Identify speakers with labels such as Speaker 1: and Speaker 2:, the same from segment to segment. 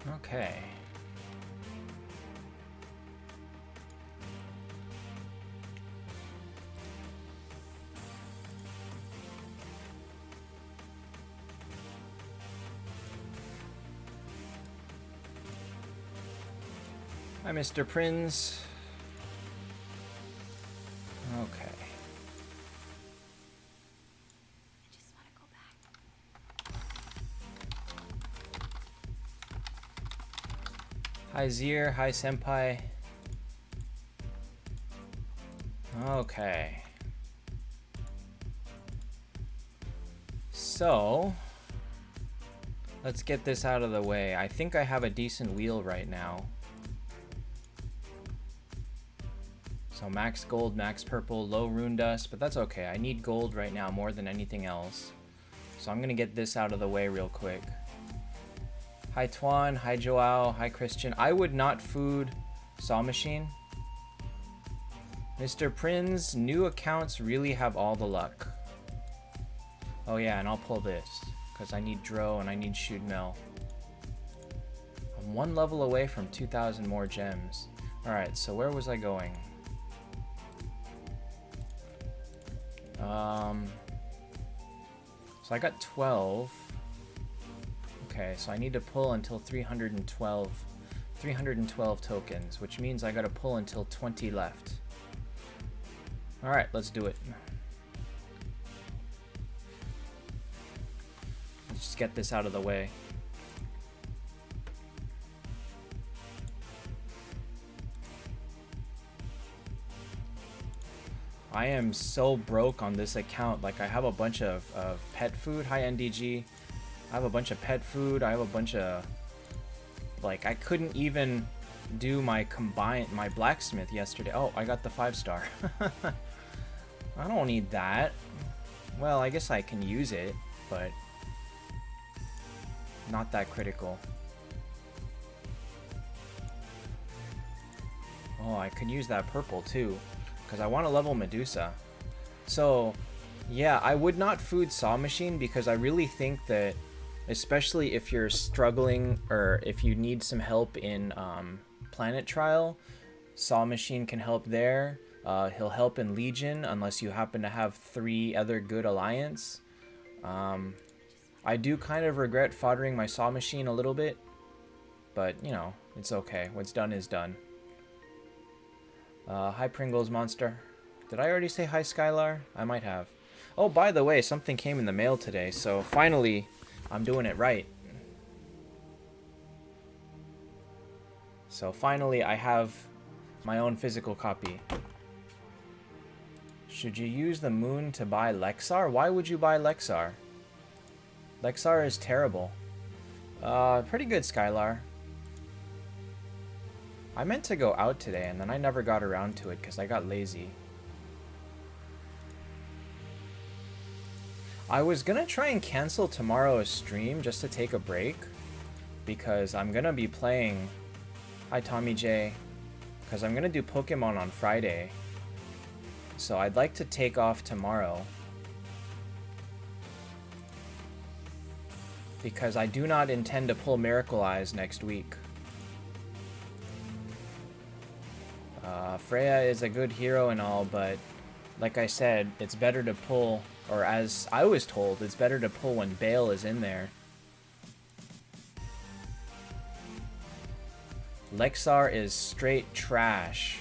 Speaker 1: Okay. Hi, Mr. Prince. Okay.
Speaker 2: I just want to go back.
Speaker 1: Hi, Zier. Hi, Senpai. Okay. So, let's get this out of the way. I think I have a decent wheel right now. So max gold, max purple, low rune dust, but that's okay. I need gold right now more than anything else. So I'm gonna get this out of the way real quick. Hi Twan, hi Joao, hi Christian. I would not food Saw Machine. Mr. Prinz, new accounts really have all the luck. Oh yeah, and I'll pull this, because I need Dro and I need Shoot Mill. I'm one level away from 2,000 more gems. Alright, so where was I going? So I got 12. Okay, so I need to pull until 312 tokens, which means I gotta pull until 20 left. Alright, let's do it. Let's just get this out of the way. I am so broke on this account. Like, I have a bunch of pet food. Hi, NDG. I have a bunch of pet food. I have a bunch of... Like, I couldn't even do my blacksmith yesterday. Oh, I got the 5-star. I don't need that. Well, I guess I can use it, but... not that critical. Oh, I could use that purple, too. Because I want to level Medusa. So, yeah, I would not food Saw Machine because I really think that, especially if you're struggling or if you need some help in Planet Trial, Saw Machine can help there. He'll help in Legion unless you happen to have 3 other good alliance. I do kind of regret foddering my Saw Machine a little bit, but, you know, it's okay. What's done is done. Hi Pringles Monster. Did I already say hi Skylar? I might have. Oh, by the way, something came in the mail today, so finally I'm doing it right. So finally I have my own physical copy. Should you use the moon to buy Lexar? Why would you buy Lexar? Lexar is terrible. Pretty good Skylar. I meant to go out today, and then I never got around to it because I got lazy. I was gonna try and cancel tomorrow's stream just to take a break, because I'm gonna be playing... Hi Tommy J. Because I'm gonna do Pokemon on Friday. So I'd like to take off tomorrow. Because I do not intend to pull Miracle Eyes next week. Freya is a good hero and all, but like I said, it's better to pull, or as I was told, it's better to pull when Bale is in there. Lexar is straight trash.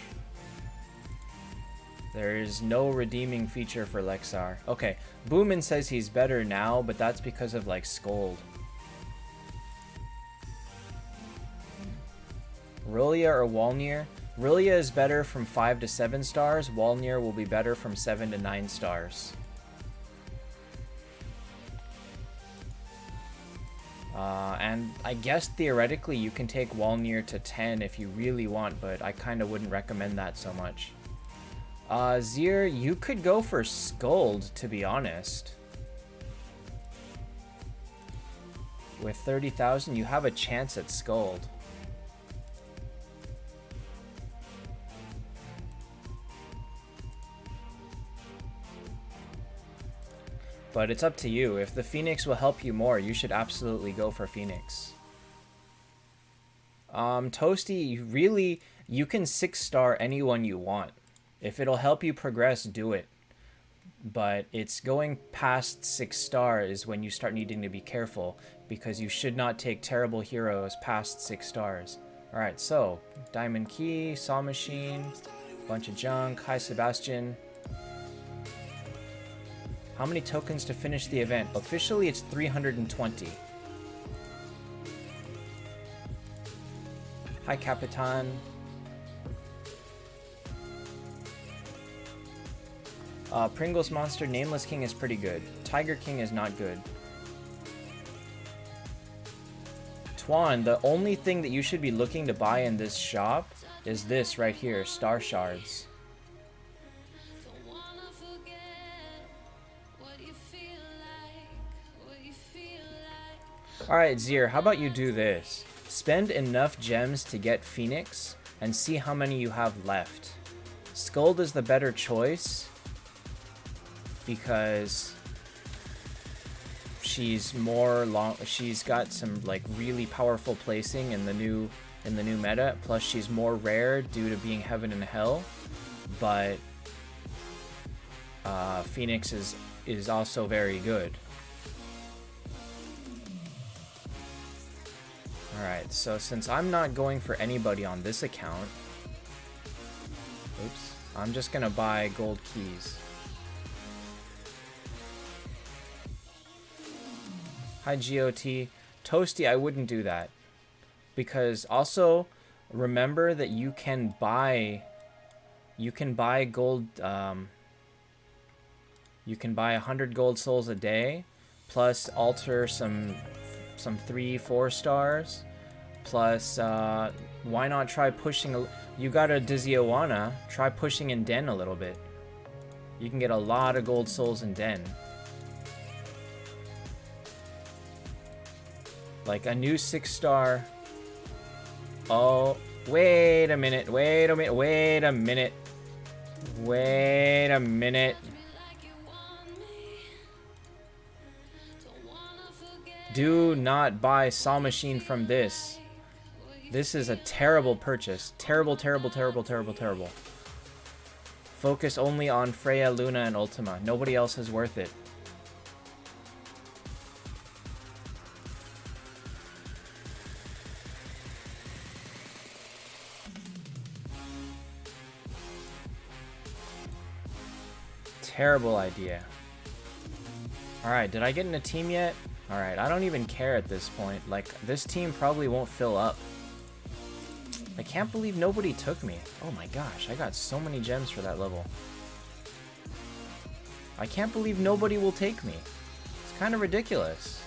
Speaker 1: There is no redeeming feature for Lexar. Okay, Boomin says he's better now, but that's because of like Scold. Rolia or Walnir? Rolia is better from 5 to 7 stars. Walnir will be better from 7 to 9 stars. And I guess theoretically you can take Walnir to 10 if you really want, but I kind of wouldn't recommend that so much. Zier, you could go for Scold, to be honest. With 30,000, you have a chance at Scold. But it's up to you. If the Phoenix will help you more, you should absolutely go for Phoenix. Toasty, really, you can 6-star anyone you want. If it'll help you progress, do it. But it's going past 6-star is when you start needing to be careful, because you should not take terrible heroes past 6 stars. Alright, so, Diamond Key, Saw Machine, bunch of junk, Hi Sebastian. How many tokens to finish the event? Officially, it's 320. Hi, Capitan. Pringles Monster, Nameless King is pretty good. Tiger King is not good. Twan, the only thing that you should be looking to buy in this shop is this right here, Star Shards. Alright, Zir, how about you do this? Spend enough gems to get Phoenix and see how many you have left. Skuld is the better choice because she's she's got some like really powerful placing in the new meta, plus she's more rare due to being heaven and hell, but Phoenix is also very good. Alright, so since I'm not going for anybody on this account, oops, I'm just gonna buy gold keys. Hi GOT. Toasty, I wouldn't do that. Because also, remember that you can buy gold, you can buy 100 gold souls a day, plus alter some 3-4 stars, plus why not try pushing you got a Diziowana, try pushing in Den a little bit. You can get a lot of gold souls in Den. Like a new 6-star. Oh, wait a minute. Do not buy Saw Machine from this. This is a terrible purchase. Terrible. Focus only on Freya, Luna, and Ultima. Nobody else is worth it. Terrible idea. Alright, did I get in a team yet? Alright, I don't even care at this point. Like, this team probably won't fill up. I can't believe nobody took me. Oh my gosh, I got so many gems for that level. I can't believe nobody will take me. It's kind of ridiculous.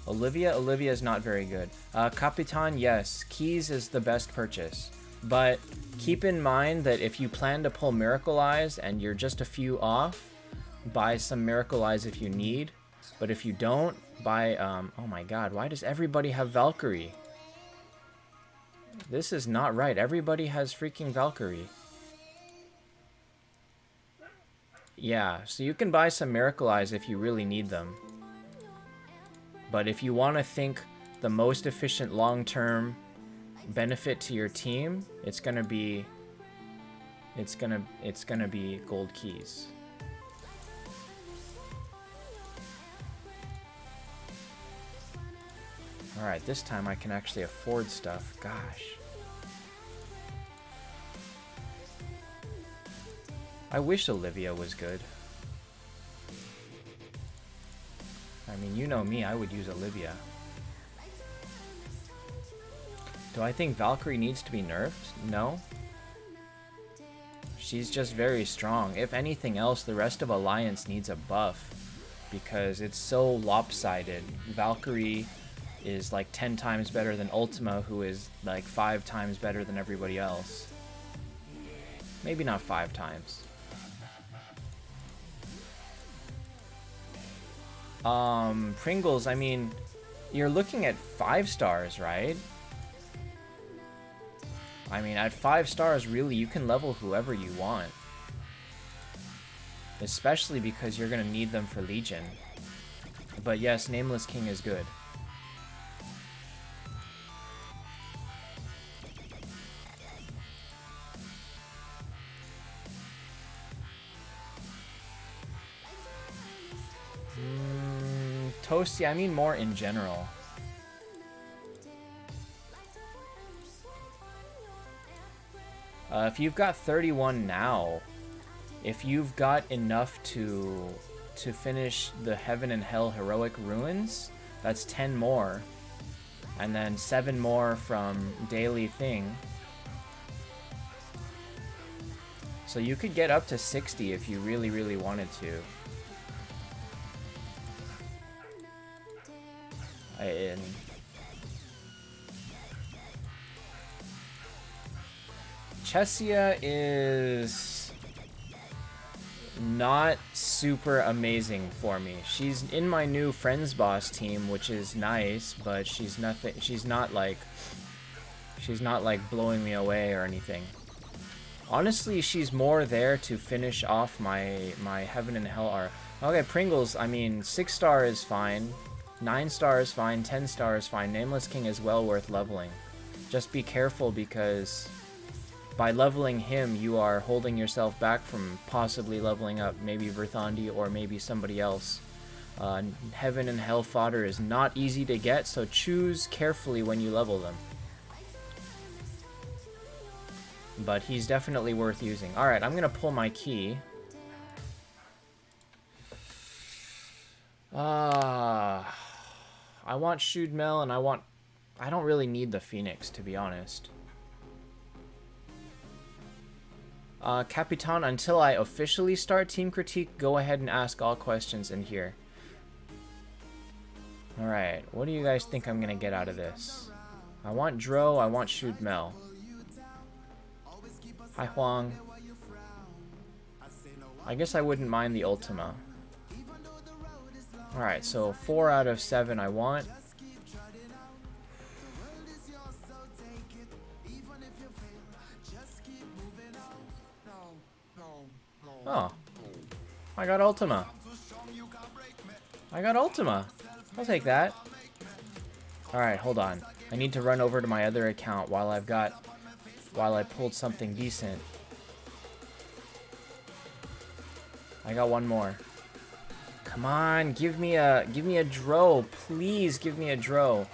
Speaker 1: Olivia is not very good. Capitan, yes, Keys is the best purchase. But keep in mind that if you plan to pull Miracle Eyes and you're just a few off, buy some Miracle Eyes if you need. But if you don't, buy, oh my god, why does everybody have Valkyrie? This is not right. Everybody has freaking Valkyrie. Yeah, so you can buy some Miracle Eyes if you really need them. But if you want to think the most efficient long-term benefit to your team, it's gonna be gold keys. Alright, this time I can actually afford stuff. Gosh. I wish Olivia was good. I mean, you know me, I would use Olivia. Do I think Valkyrie needs to be nerfed? No. She's just very strong. If anything else, the rest of Alliance needs a buff because it's so lopsided. Valkyrie is like 10 times better than Ultima, who is like 5 times better than everybody else. Maybe not 5 times. Pringles, I mean, you're looking at 5 stars, right? I mean, at 5 stars, really, you can level whoever you want. Especially because you're going to need them for Legion. But yes, Nameless King is good. Toasty, I mean more in general. If you've got 31 now, if you've got enough to finish the Heaven and Hell Heroic Ruins, that's 10 more. And then 7 more from Daily Thing. So you could get up to 60 if you really, really wanted to. Chessia is not super amazing for me. She's in my new Friends Boss team, which is nice, but she's nothing. She's not like blowing me away or anything. Honestly, she's more there to finish off my Heaven and Hell arc. Okay, Pringles, I mean, 6 star is fine. 9 star is fine. 10 star is fine. Nameless King is well worth leveling. Just be careful because by leveling him, you are holding yourself back from possibly leveling up maybe Verthandi or maybe somebody else. Heaven and Hell fodder is not easy to get, so choose carefully when you level them. But he's definitely worth using. Alright, I'm going to pull my key. I want Shoot Mel and I don't really need the Phoenix, to be honest. Capitan, until I officially start Team Critique, go ahead and ask all questions in here. Alright, what do you guys think I'm going to get out of this? I want Dro, I want Shoot Mel. Hi Huang. I guess I wouldn't mind the Ultima. Alright, so 4 out of 7 I want. Oh. I got Ultima. I got Ultima. I'll take that. Alright, hold on. I need to run over to my other account while I pulled something decent. I got one more. Come on, give me a Dro. Please give me a Dro.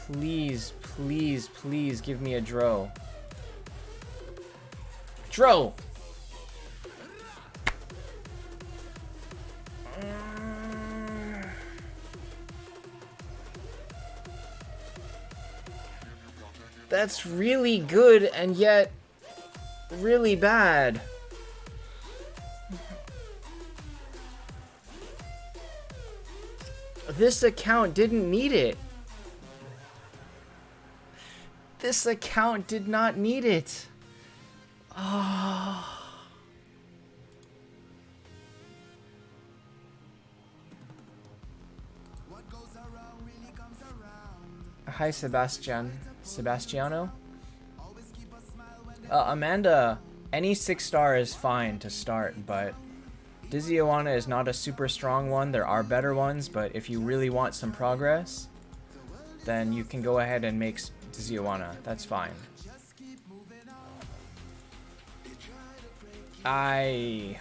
Speaker 1: Please, please, please give me a Dro. Dro! That's really good and yet really bad. This account didn't need it. This account did not need it. Oh. Hi, Sebastiano. Amanda, any 6 star is fine to start, but Dizioana is not a super strong one. There are better ones, but if you really want some progress, then you can go ahead and make Dizioana. That's fine. I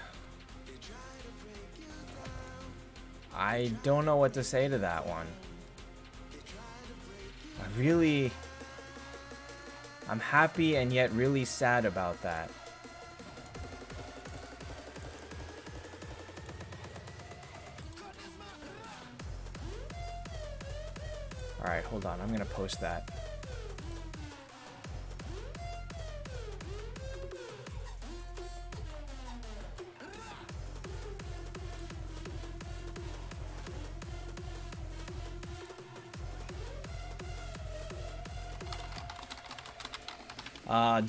Speaker 1: don't know what to say to that one. I'm happy and yet really sad about that. Alright, hold on. I'm gonna post that.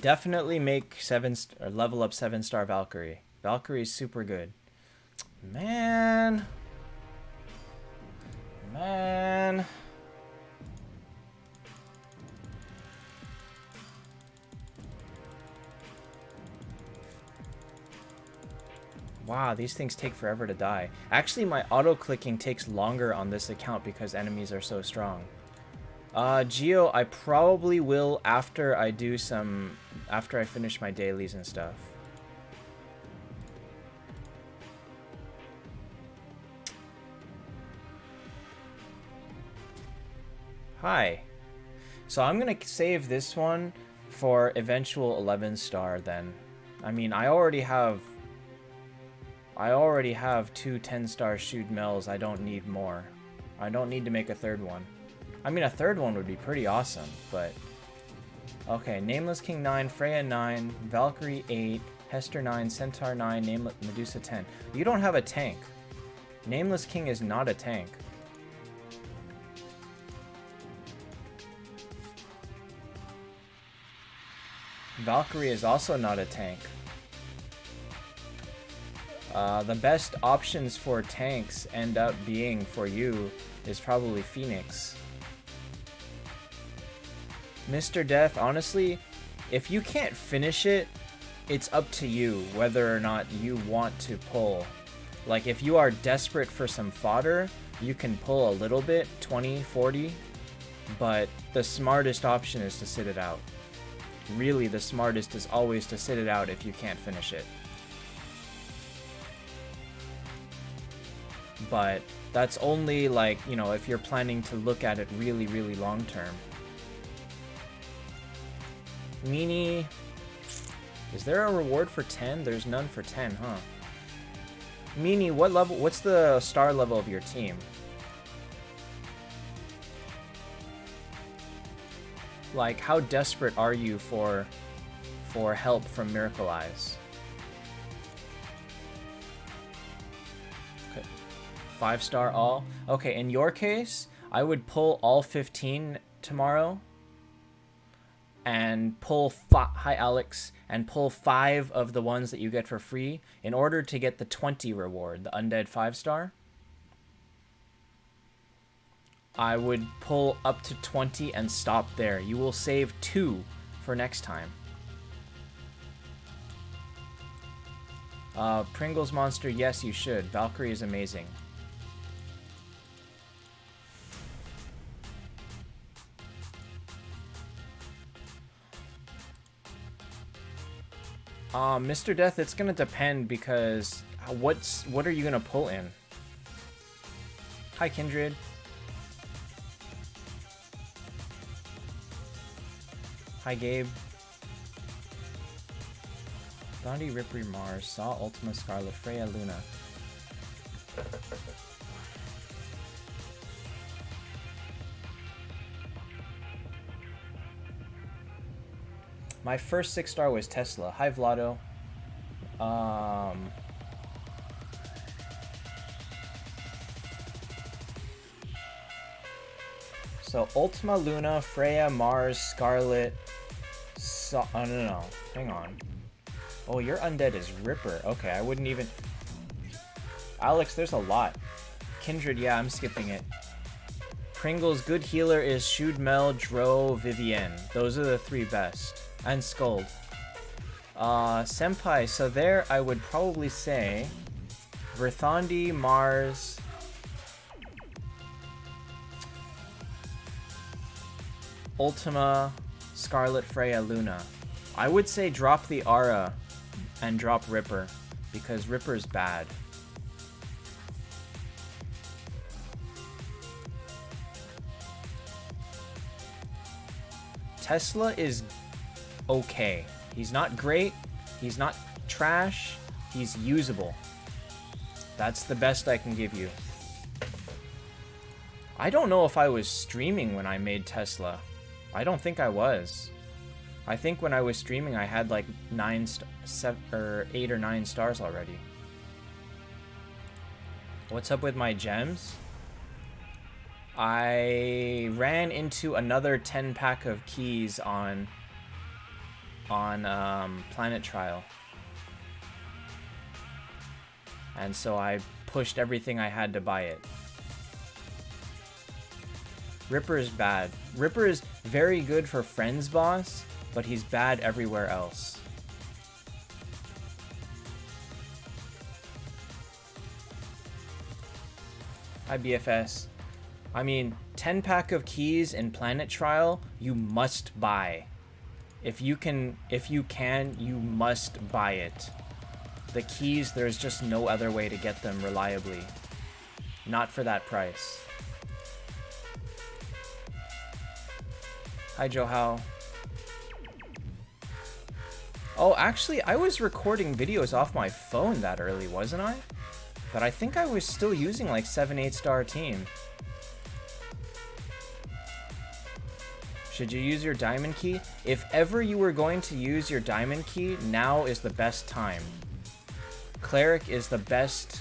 Speaker 1: Definitely make level up 7-star Valkyrie. Valkyrie is super good. Man. Wow, these things take forever to die. Actually, my auto-clicking takes longer on this account because enemies are so strong. Geo, I probably will after I finish my dailies and stuff. Hi. So I'm gonna save this one for eventual 11 star then. I mean, I already have 2 10-star shoot mells. I don't need more. I don't need to make a third one. I mean, a third one would be pretty awesome, but... Okay, Nameless King 9, Freya 9, Valkyrie 8, Hester 9, Centaur 9, Medusa 10. You don't have a tank. Nameless King is not a tank. Valkyrie is also not a tank. The best options for tanks end up being for you is probably Phoenix. Mr. Death, honestly, if you can't finish it, it's up to you whether or not you want to pull. Like, if you are desperate for some fodder, you can pull a little bit, 20, 40, but the smartest option is to sit it out. Really, the smartest is always to sit it out if you can't finish it. But that's only, like, you know, if you're planning to look at it really, really long term. Meanie, is there a reward for 10? There's none for 10, huh? Meanie, what's the star level of your team? Like, how desperate are you for help from Miracle Eyes? Okay. 5-star all? Okay, in your case, I would pull all 15 tomorrow. And pull hi Alex, and pull 5 of the ones that you get for free in order to get the 20 reward, the undead 5-star. I would pull up to 20 and stop there. You will save 2 for next time. Pringles monster, yes you should. Valkyrie is amazing. Mr. Death, it's gonna depend because what are you gonna pull in? Hi, Kindred. Hi, Gabe. Gandhi, Ripper, Mars, Saw, Ultima, Scarlet, Freya, Luna. My first 6-star was Tesla. Hi, Vlado. So Ultima, Luna, Freya, Mars, Scarlet. Oh, no. Hang on. Oh, your undead is Ripper. Okay, I wouldn't even... Alex, there's a lot. Kindred, yeah, I'm skipping it. Pringles, good healer is Shudmel, Dro, Vivienne. Those are the 3 best. And Skuld. Senpai, so there I would probably say Verthandi, Mars, Ultima, Scarlet, Freya, Luna. I would say drop the Aura and drop Ripper because Ripper's bad. Tesla is okay. He's not great. He's not trash. He's usable. That's the best I can give you. I don't know if I was streaming when I made Tesla. I don't think I was. I think when I was streaming I had like 8 or 9 stars already. What's up with my gems? I ran into another 10-pack of keys on Planet Trial. And so I pushed everything I had to buy it. Ripper is bad. Ripper is very good for Friends Boss, but he's bad everywhere else. Hi, BFS. I mean, 10 pack of keys in Planet Trial, you must buy. If you can, you must buy it. The keys, there's just no other way to get them reliably. Not for that price. Hi, Johao. Oh, actually, I was recording videos off my phone that early, wasn't I? But I think I was still using like 7-8 star team. Should you use your diamond key? If ever you were going to use your diamond key, now is the best time. Cleric is the best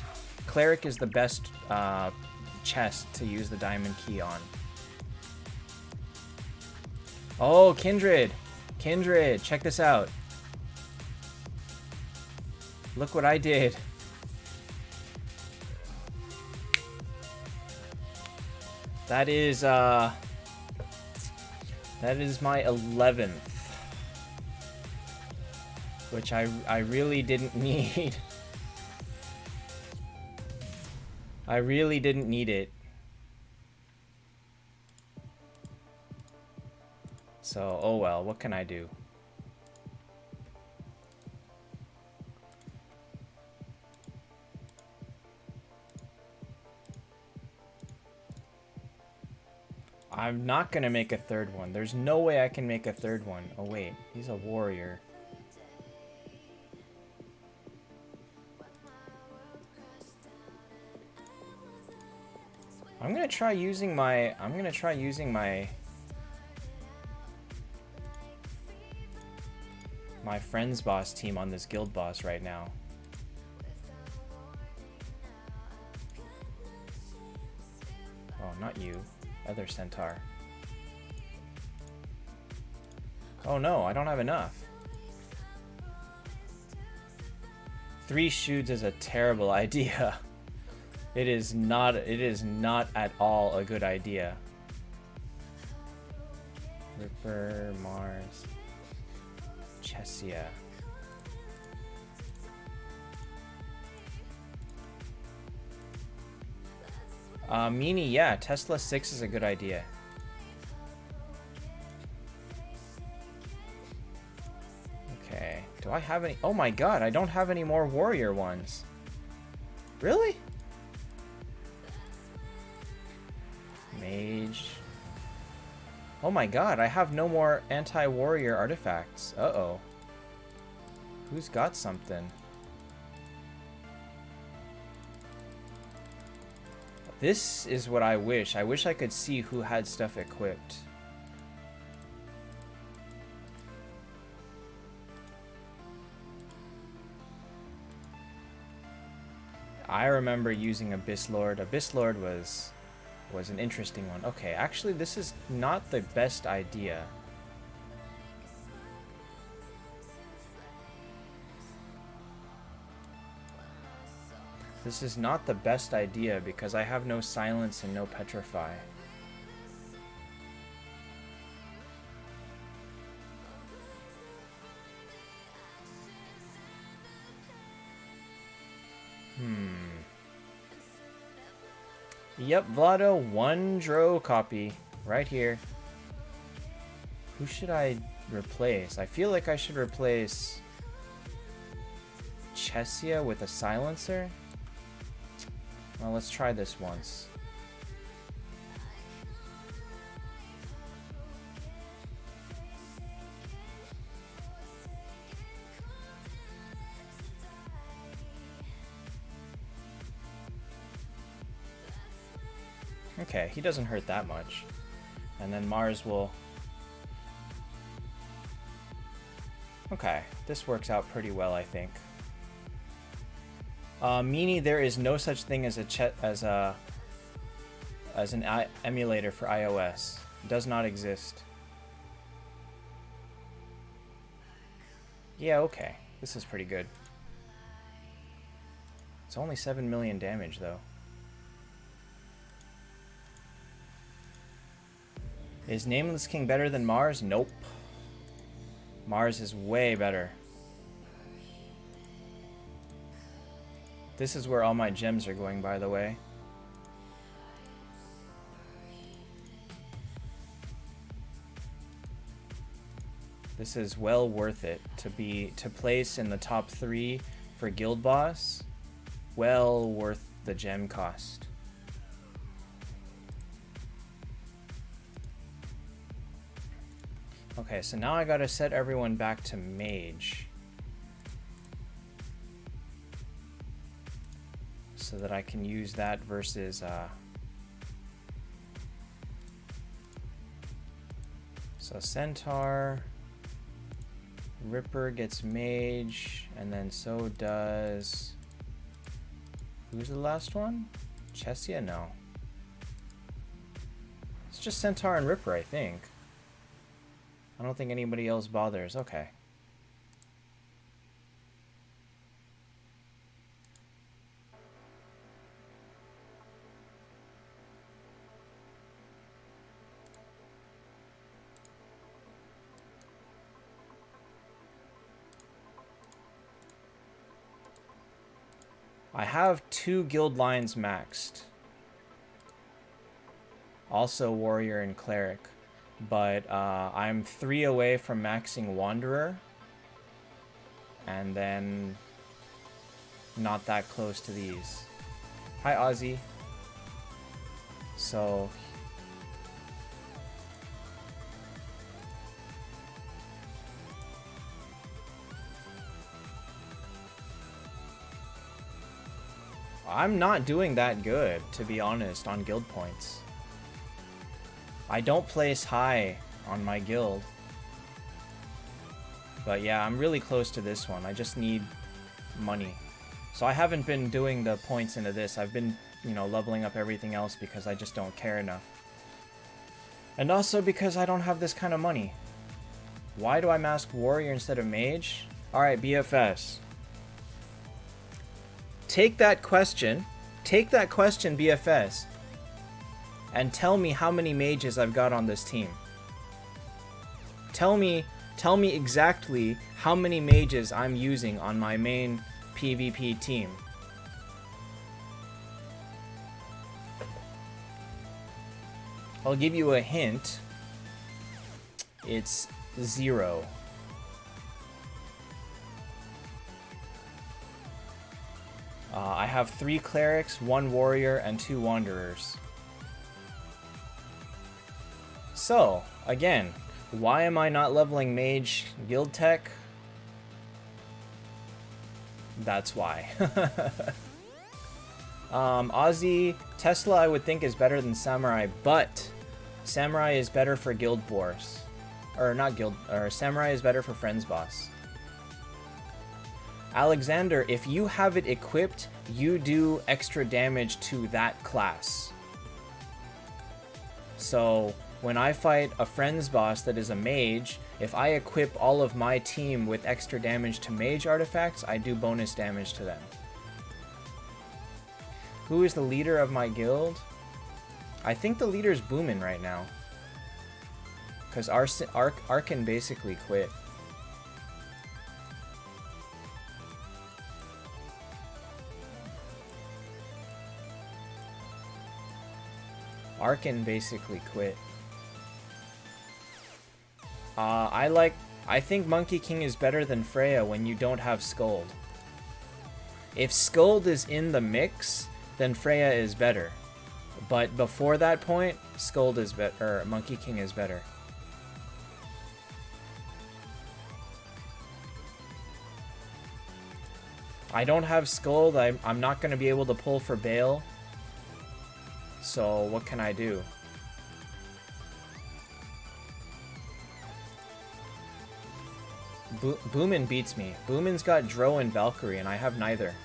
Speaker 1: chest to use the diamond key on. Oh, Kindred! Kindred, check this out. Look what I did. That is my 11th. Which I really didn't need. I really didn't need it. So, oh well, what can I do? I'm not gonna make a third one. There's no way I can make a third one. Oh wait, he's a warrior. I'm gonna try using my my friend's boss team on this guild boss right now. Oh, not you. Other centaur. Oh no, I don't have enough. 3 shoots is a terrible idea. It is not at all a good idea. Ripper, Mars, Chesia. Meanie, yeah, Tesla 6 is a good idea. Okay, do I have any? Oh my god, I don't have any more warrior ones. Really? Mage. Oh my god, I have no more anti-warrior artifacts. Uh-oh. Who's got something? This is what I wish. I wish I could see who had stuff equipped. I remember using Abyss Lord. Abyss Lord was an interesting one. Okay, actually this is not the best idea. This is not the best idea because I have no silence and no petrify. Yep, Vlado, 1 Dro copy right here. Who should I replace? I feel like I should replace Chesia with a silencer. Well, let's try this once. Okay, he doesn't hurt that much. And then Mars will... Okay, this works out pretty well, I think. Meanie, there is no such thing as an emulator for iOS. It does not exist. Yeah, okay. This is pretty good. It's only 7 million damage, though. Is Nameless King better than Mars? Nope. Mars is way better. This is where all my gems are going, by the way. This is well worth it to place in the top 3 for guild boss. Well worth the gem cost. Okay, so now I gotta set everyone back to mage. So that I can use that versus so centaur, Ripper gets mage, and then so does, who's the last one? Chesia? No. It's just centaur and Ripper, I think. I don't think anybody else bothers. Okay. I have 2 guild lines maxed. Also warrior and cleric. But I'm 3 away from maxing wanderer. And then not that close to these. Hi Ozzy. So I'm not doing that good, to be honest, on guild points. I don't place high on my guild. But yeah, I'm really close to this one. I just need money. So I haven't been doing the points into this. I've been, you know, leveling up everything else because I just don't care enough. And also because I don't have this kind of money. Why do I mask warrior instead of mage? Alright, BFS. Take that question, BFS, and tell me how many mages I've got on this team. Tell me exactly how many mages I'm using on my main PvP team. I'll give you a hint. It's 0. I have 3 clerics, 1 warrior, and 2 wanderers. So, again, why am I not leveling mage guild tech? That's why. Ozzy, Tesla I would think is better than Samurai, but Samurai is better for guild wars. Or not guild, or Samurai is better for friends boss. Alexander, if you have it equipped, you do extra damage to that class. So when I fight a friends boss that is a mage, if I equip all of my team with extra damage to mage artifacts, I do bonus damage to them. Who is the leader of my guild? I think the leader's Boomin right now. Because Arkin basically quit. Arkin basically quit. I think Monkey King is better than Freya when you don't have Scold. If Scold is in the mix, then Freya is better. But before that point, Scold is better, or Monkey King is better. I don't have Scold. I'm not going to be able to pull for Bale. So what can I do? Boomin beats me. Boomin's got Dro and Valkyrie, and I have neither.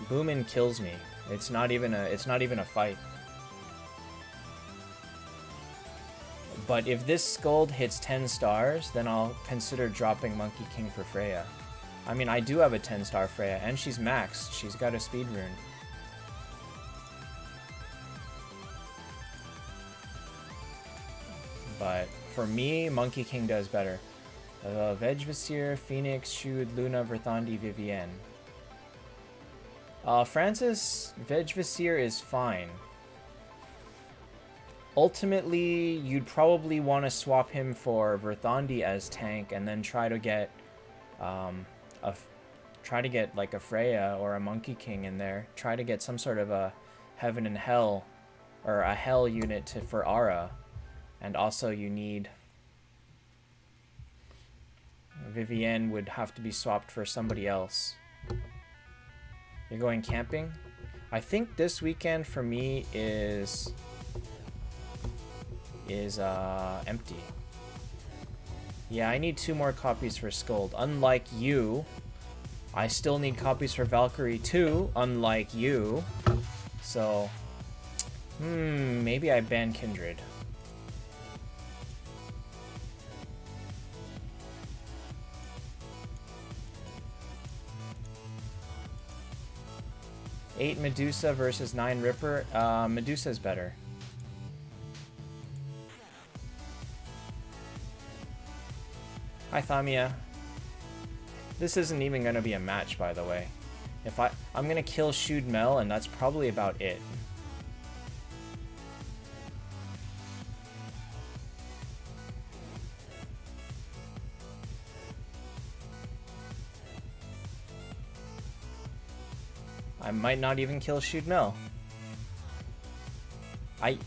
Speaker 1: Boomin kills me. It's not even a fight. But if this Scold hits 10 stars, then I'll consider dropping Monkey King for Freya. I mean, I do have a 10-star Freya, and she's maxed. She's got a speed rune. But for me, Monkey King does better. Vegvasir, Phoenix, Shud, Luna, Verthandi, Vivienne. Francis, Vegvasir is fine. ultimately, you'd probably want to swap him for Verthandi as tank, and then try to get like a Freya or a Monkey King in there. Try to get some sort of a Heaven and Hell, or a Hell unit for Aura. And also you need... Vivienne would have to be swapped for somebody else. You're going camping? I think this weekend for me is empty. Yeah, I need 2 more copies for Scold. Unlike you, I still need copies for Valkyrie too, unlike you. So, maybe I ban Kindred. Eight Medusa versus 9 Ripper. Medusa's better. Hi, Thamia. This isn't even going to be a match, by the way. I'm going to kill Shoot Mel, and that's probably about it. I might not even kill Shoot Mel.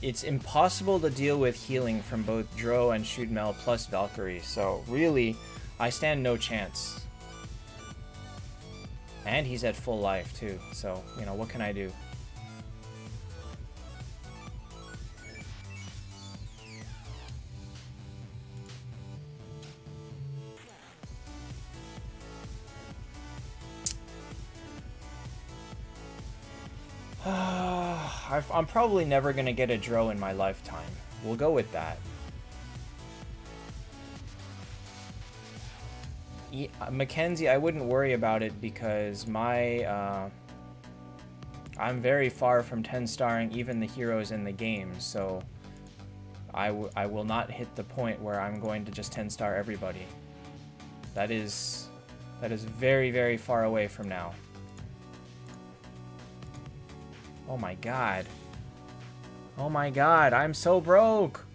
Speaker 1: It's impossible to deal with healing from both Dro and Shoot Mel plus Valkyrie, so really, I stand no chance. And he's at full life too, so, you know, what can I do? I'm probably never going to get a Dro in my lifetime. We'll go with that. Mackenzie, I wouldn't worry about it because I'm very far from 10-starring even the heroes in the game, so I will not hit the point where I'm going to just 10-star everybody. That is very, very far away from now. Oh my god. Oh my god, I'm so broke!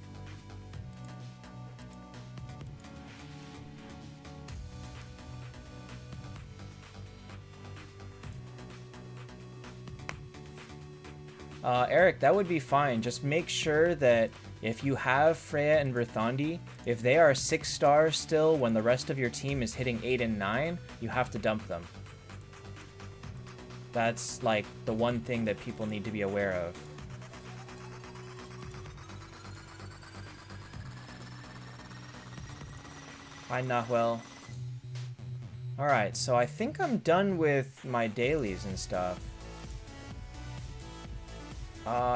Speaker 1: Eric, that would be fine. Just make sure that if you have Freya and Verthandi, if they are 6 stars still when the rest of your team is hitting 8 and 9, you have to dump them. That's like the one thing that people need to be aware of. Hi, Nahwell. Alright, so I think I'm done with my dailies and stuff.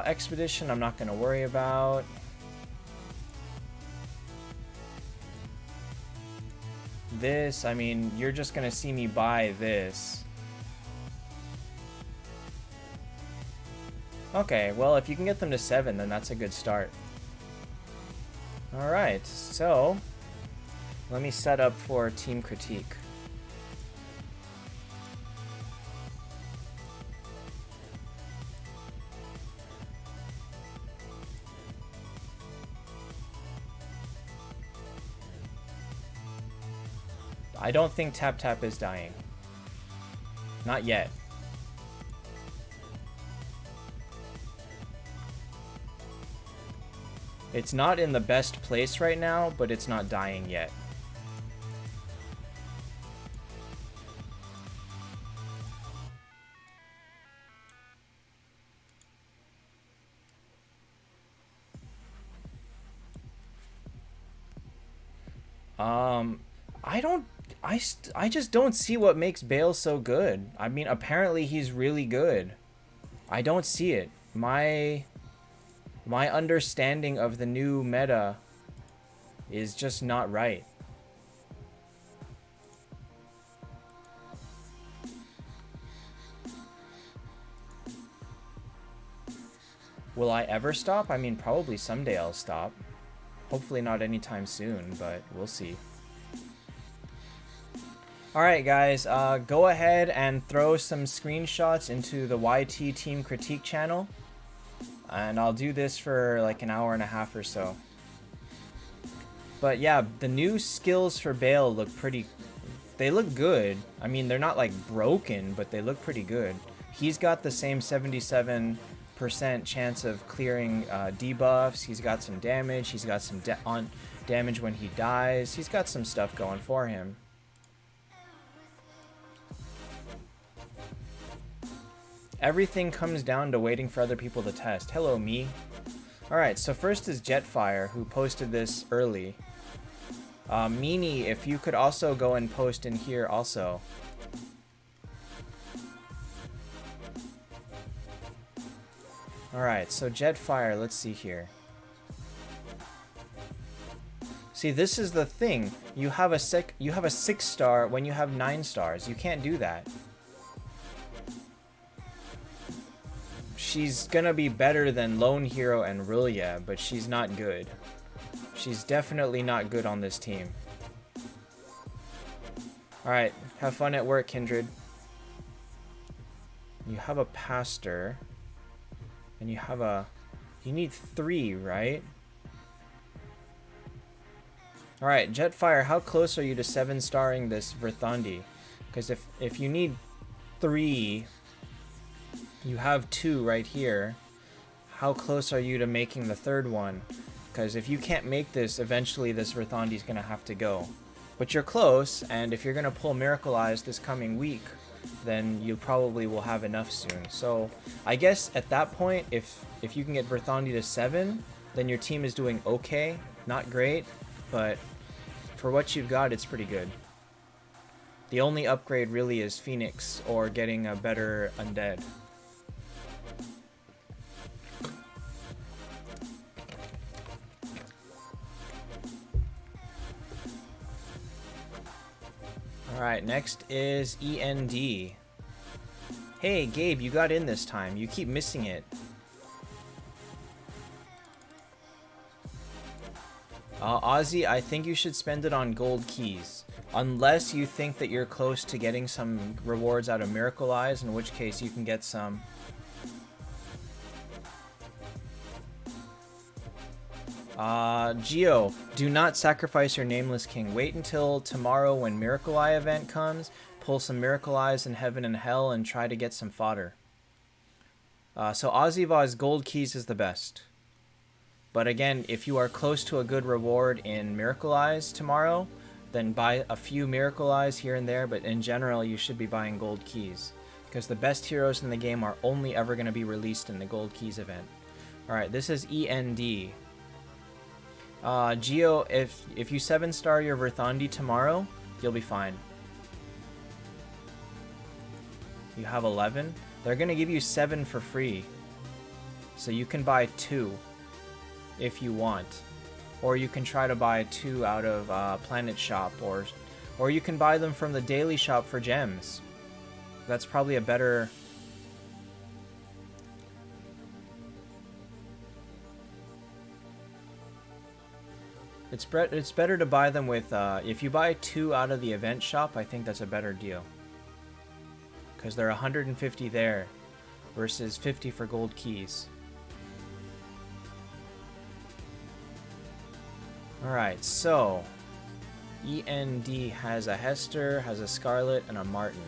Speaker 1: Expedition, I'm not going to worry about. This, I mean, you're just going to see me buy this. Okay, well, if you can get them to 7, then that's a good start. Alright, so let me set up for team critique. I don't think Taptap is dying. Not yet. It's not in the best place right now, but it's not dying yet. I just don't see what makes Bale so good. I mean, apparently he's really good. I don't see it. My understanding of the new meta is just not right. Will I ever stop? I mean, probably someday I'll stop. Hopefully not anytime soon, but we'll see. Alright guys, go ahead and throw some screenshots into the YT Team Critique channel. and I'll do this for like an hour and a half or so. But yeah, the new skills for Bale look pretty... They look good. I mean, they're not like broken, but they look pretty good. He's got the same 77% chance of clearing debuffs. He's got some damage. He's got some damage when he dies. He's got some stuff going for him. Everything comes down to waiting for other people to test. Hello, me. Alright, so first is Jetfire, who posted this early. Meanie, if you could also go and post in here also. Alright, so Jetfire, let's see here. See, this is the thing. You have a 6 star when you have 9 stars. You can't do that. She's gonna be better than Lone Hero and Roulette, but she's not good. She's definitely not good on this team. Alright, have fun at work, Kindred. You have a Pastor. And you have a... You need 3, right? Alright, Jetfire, how close are you to 7-starring this Verthandi? Because if you need 3... You have 2 right here. How close are you to making the 3rd one? Because if you can't make this, eventually this Verthandi's going to have to go. But you're close, and if you're going to pull Miracle Eyes this coming week, then you probably will have enough soon. So I guess at that point, if you can get Verthandi to 7, then your team is doing okay. Not great, but for what you've got, it's pretty good. The only upgrade really is Phoenix or getting a better Undead. Alright, next is END. Hey, Gabe, you got in this time. You keep missing it. Ozzy, I think you should spend it on gold keys. Unless you think that you're close to getting some rewards out of Miracle Eyes, in which case you can get some. Geo, do not sacrifice your Nameless King. Wait until tomorrow when Miracle Eye event comes. Pull some Miracle Eyes in Heaven and Hell and try to get some fodder. So Ozzyvaz gold keys is the best. But again, if you are close to a good reward in Miracle Eyes tomorrow, then buy a few Miracle Eyes here and there, but in general you should be buying gold keys. Because the best heroes in the game are only ever going to be released in the gold keys event. Alright, this is END. Geo, if you 7-star your Verthandi tomorrow, you'll be fine. You have 11. They're going to give you 7 for free. So you can buy 2 if you want. Or you can try to buy 2 out of Planet Shop. Or you can buy them from the Daily Shop for gems. That's probably a better... It's better to buy them with, if you buy 2 out of the event shop, I think that's a better deal. Because they're 150 there, versus 50 for gold keys. Alright, so, END has a Hester, has a Scarlet, and a Martin.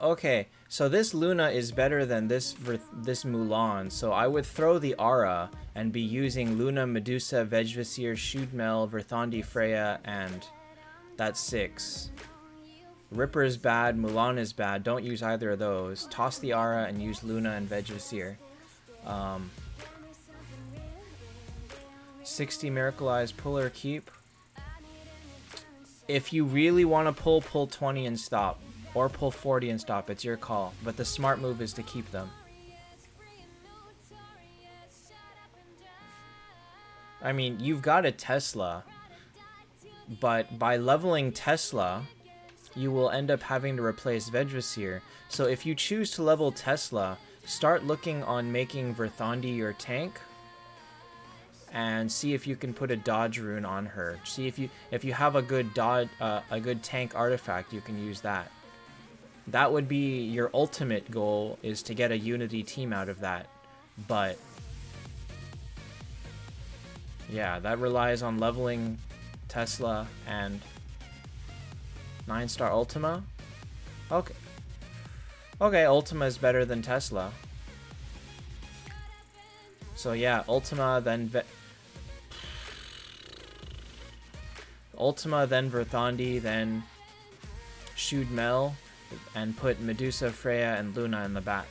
Speaker 1: Okay, so this Luna is better than this Mulan, so I would throw the Aura and be using Luna, Medusa, Vejvasir, Shudmel, Verthandi, Freya, and that's 6. Ripper is bad, Mulan is bad, don't use either of those. Toss the Aura and use Luna and Vejvasir. 60 Miracle Eyes, pull or keep. If you really want to pull 20 and stop. Or pull 40 and stop, it's your call. But the smart move is to keep them. I mean, you've got a Tesla. But by leveling Tesla, you will end up having to replace Vegvasir. So if you choose to level Tesla, start looking on making Verthandi your tank, and see if you can put a dodge rune on her. See if you have a good tank artifact, you can use that. That would be your ultimate goal, is to get a Unity team out of that. But yeah, that relies on leveling Tesla and 9-star Ultima. Okay. Okay, Ultima is better than Tesla. So yeah, Ultima, then Ultima, then Verthandi, then Shud Mel, and put Medusa, Freya, and Luna in the back.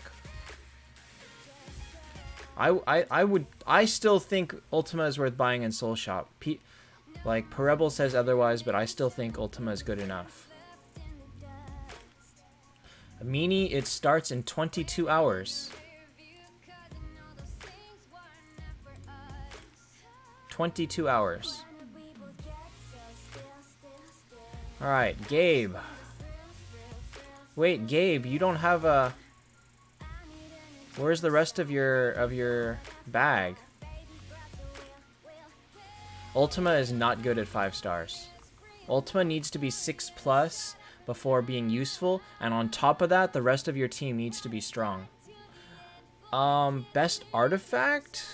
Speaker 1: I still think Ultima is worth buying in Soul Shop. Like Perebel says otherwise, but I still think Ultima is good enough. Mini, it starts in 22 hours. 22 hours. Alright, Gabe. Wait, Gabe, you don't have a... Where's the rest of your bag? Ultima is not good at 5 stars. Ultima needs to be 6+ before being useful, and on top of that, the rest of your team needs to be strong. Best artifact?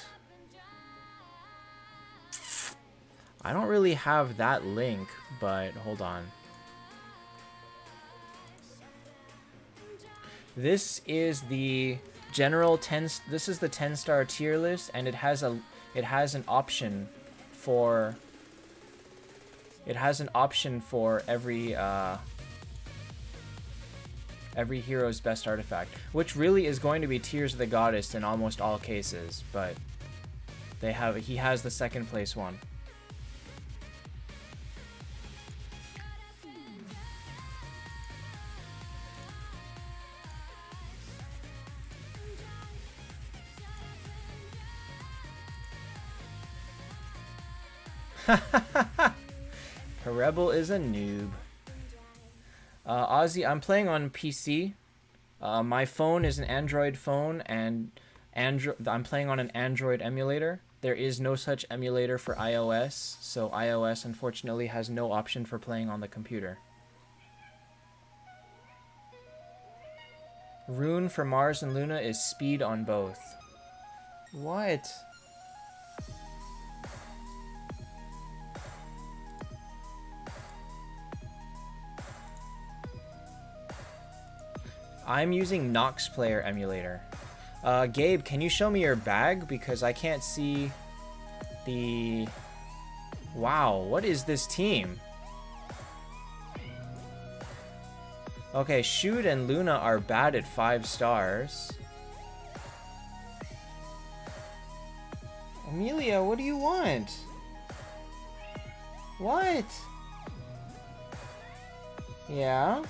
Speaker 1: I don't really have that link, but hold on. This is the general 10. This is the 10-star tier list, and it has an option for every hero's best artifact, which really is going to be Tears of the Goddess in almost all cases, but he has the second place one. Rebel is a noob. Ozzy, I'm playing on PC. My phone is an Android phone, and I'm playing on an Android emulator. There is no such emulator for iOS, so iOS unfortunately has no option for playing on the computer. Rune for Mars and Luna is speed on both. What? I'm using Nox Player emulator. Gabe, can you show me your bag? Because I can't see the... Wow, what is this team? Okay, Shud and Luna are bad at 5 stars. Amelia, what do you want? What? Yeah?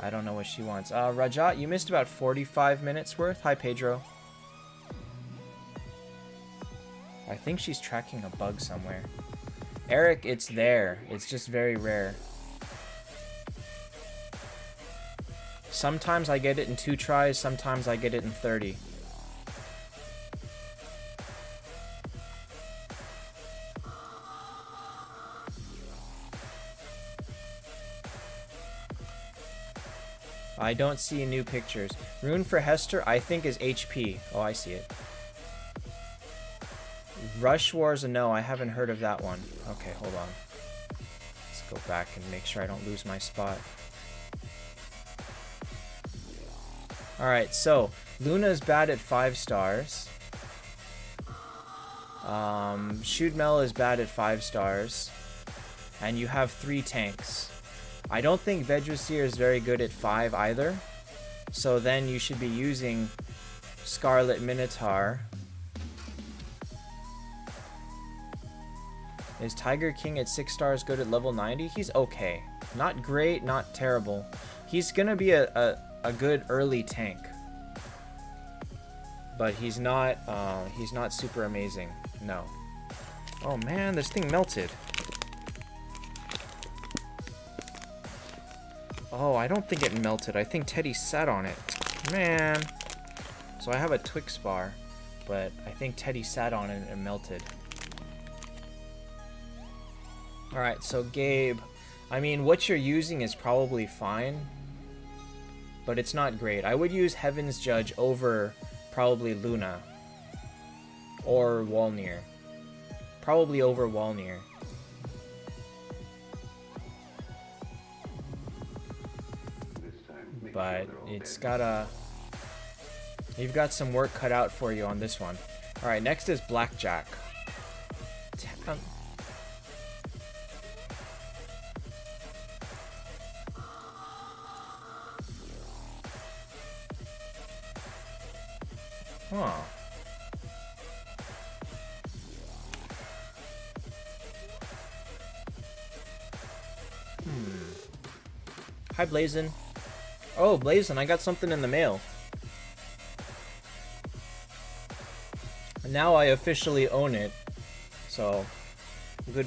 Speaker 1: I don't know what she wants. Rajat, you missed about 45 minutes worth. Hi, Pedro. I think she's tracking a bug somewhere. Eric, it's there. It's just very rare. Sometimes I get it in 2 tries, sometimes I get it in 30. I don't see new pictures. Rune for Hester, I think, is HP. Oh, I see it. Rush Wars, no, I haven't heard of that one. Okay, hold on. Let's go back and make sure I don't lose my spot. Alright, so Luna's bad at 5 stars. Shud Mel is bad at 5 stars. And you have 3 tanks. I don't think Vegvasir is very good at 5 either. So then you should be using Scarlet Minotaur. Is Tiger King at 6 stars good at level 90? He's okay. Not great, not terrible. He's gonna be a good early tank. But he's not super amazing. No. Oh man, this thing melted. Oh, I don't think it melted. I think Teddy sat on it. Man. So I have a Twix bar, but I think Teddy sat on it and it melted. Alright, so Gabe. I mean, what you're using is probably fine, but it's not great. I would use Heaven's Judge over probably Luna. Or Walnir. Probably over Walnir. But it's gotta... You've got some work cut out for you on this one. Alright, next is Blackjack. Huh. Hi, Blazin. Oh, Blazin, I got something in the mail. Now I officially own it. So, good.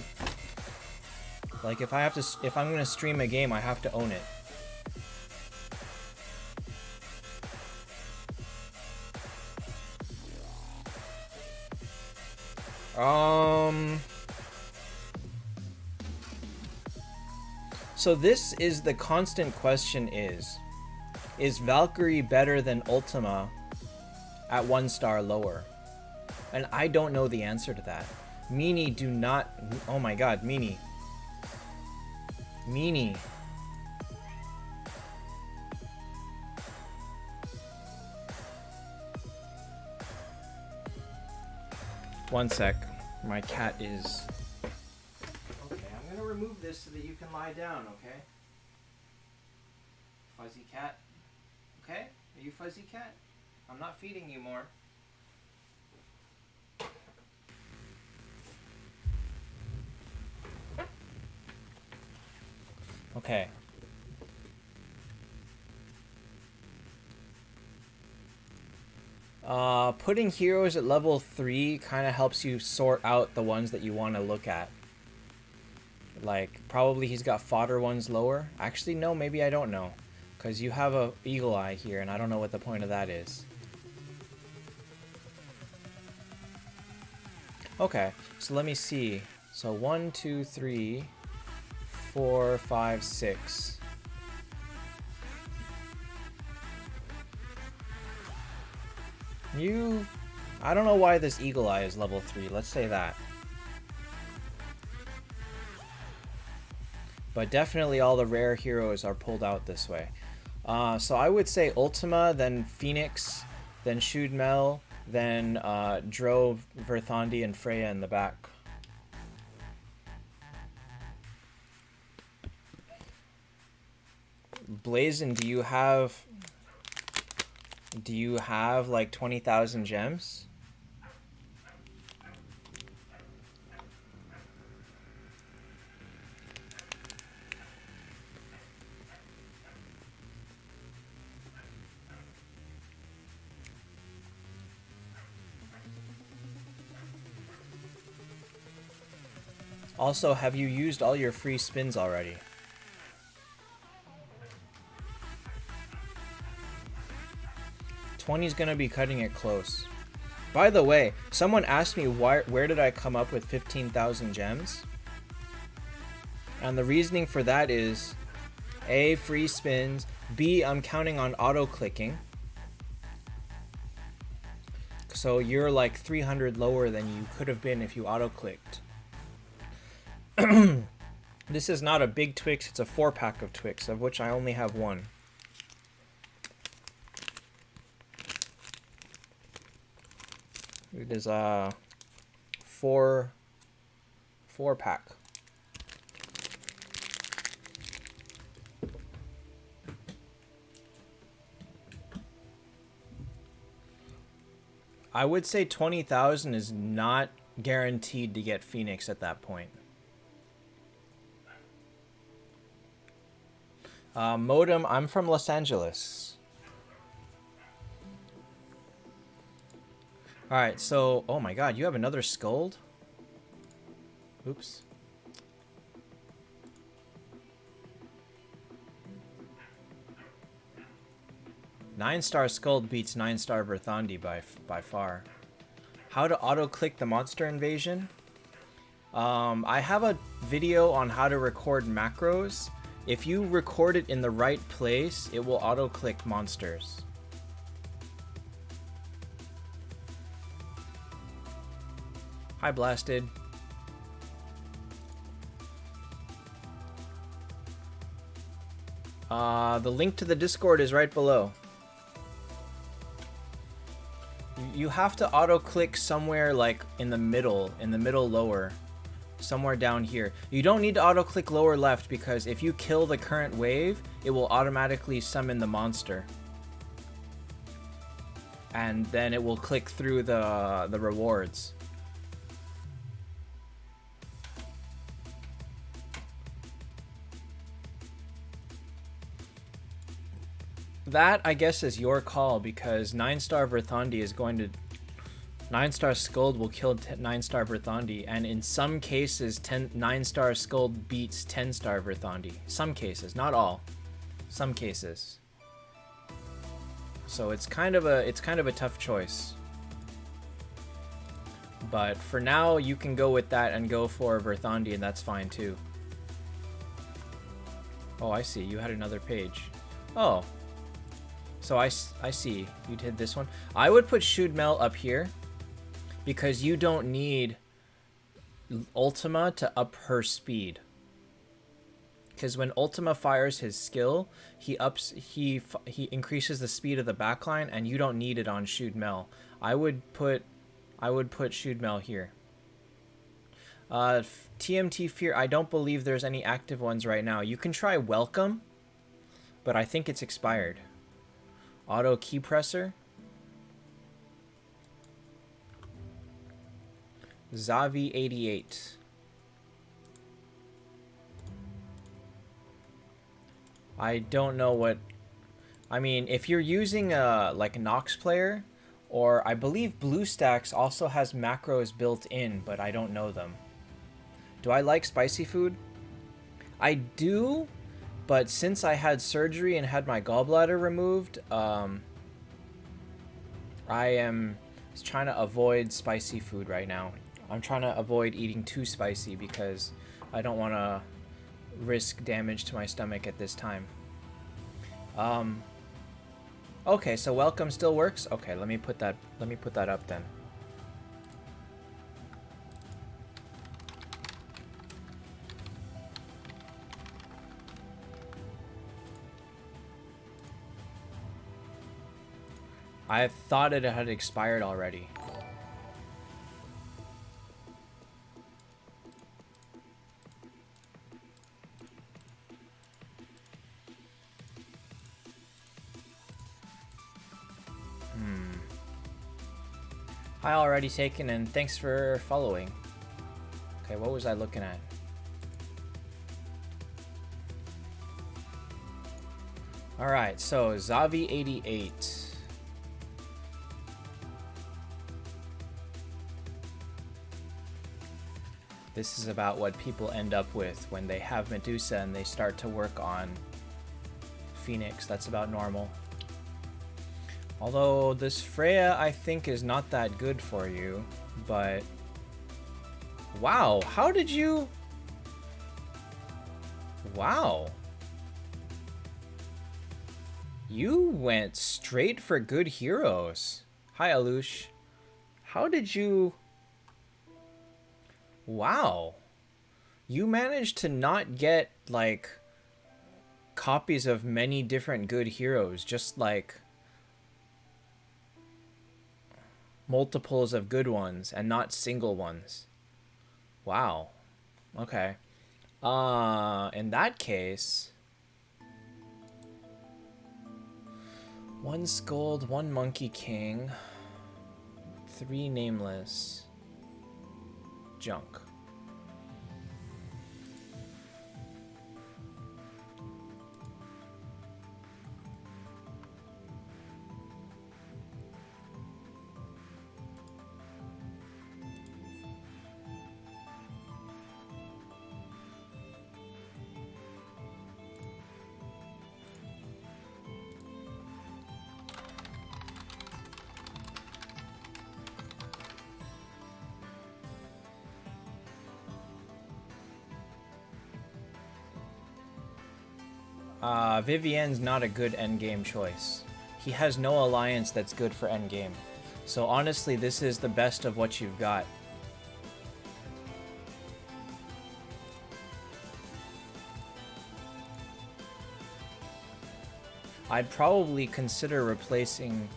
Speaker 1: Like, if I'm gonna stream a game, I have to own it. So this is the constant question is Valkyrie better than Ultima at 1 star lower? And I don't know the answer to that. Meanie, do not... Oh my god, Meanie. Meanie. One sec. My cat is... Okay, I'm gonna remove this so that you can lie down, okay? Fuzzy cat. Okay? Are you fuzzy cat? I'm not feeding you more. Okay. Putting heroes at level 3 kind of helps you sort out the ones that you want to look at. Like, probably he's got fodder ones lower. Actually, no, maybe I don't know. Because you have a eagle eye here, and I don't know what the point of that is. Okay, so let me see. So 1, 2, 3, 4, 5, 6. I don't know why this eagle eye is level 3. Let's say that. But definitely all the rare heroes are pulled out this way. So I would say Ultima, then Phoenix, then Shudmel, then Dro, Verthandi, and Freya in the back. Blazin, do you have like 20,000 gems? Also, have you used all your free spins already? $20's gonna be cutting it close. By the way, someone asked me where did I come up with 15,000 gems? And the reasoning for that is A, free spins, B, I'm counting on auto-clicking. So you're like 300 lower than you could have been if you auto-clicked. This is not a big Twix, it's a 4-pack of Twix, of which I only have one. It is a 4-pack. I would say 20,000 is not guaranteed to get Phoenix at that point. Modem, I'm from Los Angeles. Alright, so... Oh my god, you have another Scold? Oops. Nine-star Skuld beats 9-star Verthandi by far. How to auto-click the monster invasion? I have a video on how to record macros. If you record it in the right place, it will auto-click monsters. Hi, Blasted. The link to the Discord is right below. You have to auto-click somewhere like in the middle lower. Somewhere down here. You don't need to auto-click lower left because if you kill the current wave, it will automatically summon the monster. And then it will click through the rewards. That, I guess, is your call because 9-star Verthandi is going to... 9-star Skuld will kill 9-star Verthandi, and in some cases, 9-star Skuld beats 10-star Verthandi. Some cases, not all. Some cases. So it's kind of a tough choice. But for now, you can go with that and go for Verthandi, and that's fine too. Oh, I see. You had another page. Oh. So I see. You did this one. I would put Shudmel up here because you don't need Ultima to up her speed. Because when Ultima fires his skill, he increases the speed of the backline, and you don't need it on Shudmel. I would put Shudmel here. TMT Fear, I don't believe there's any active ones right now. You can try Welcome, but I think it's expired. Auto Key Presser. Zavi 88. I don't know what... I mean, if you're using like a Nox player, or I believe BlueStacks also has macros built in, but I don't know them. Do I like spicy food? I do, but since I had surgery and had my gallbladder removed, I am trying to avoid spicy food right now. I'm trying to avoid eating too spicy because I don't want to risk damage to my stomach at this time. Okay, so Welcome still works? Okay, let me put that up then. I thought it had expired already. Hi, already taken, and thanks for following. Okay, what was I looking at? Alright, so Zavi 88. This is about what people end up with when they have Medusa and they start to work on Phoenix. That's about normal. Although this Freya, I think, is not that good for you, but... Wow, how did you... Wow. You went straight for good heroes. Hi, Alush. How did you... Wow. You managed to not get, like, copies of many different good heroes, just, like, multiples of good ones and not single ones. Wow. Okay. In that case... 1 Skuld, 1 Monkey King, 3 Nameless. Junk. Vivienne's not a good endgame choice. He has no alliance that's good for endgame. So honestly, this is the best of what you've got. I'd probably consider replacing...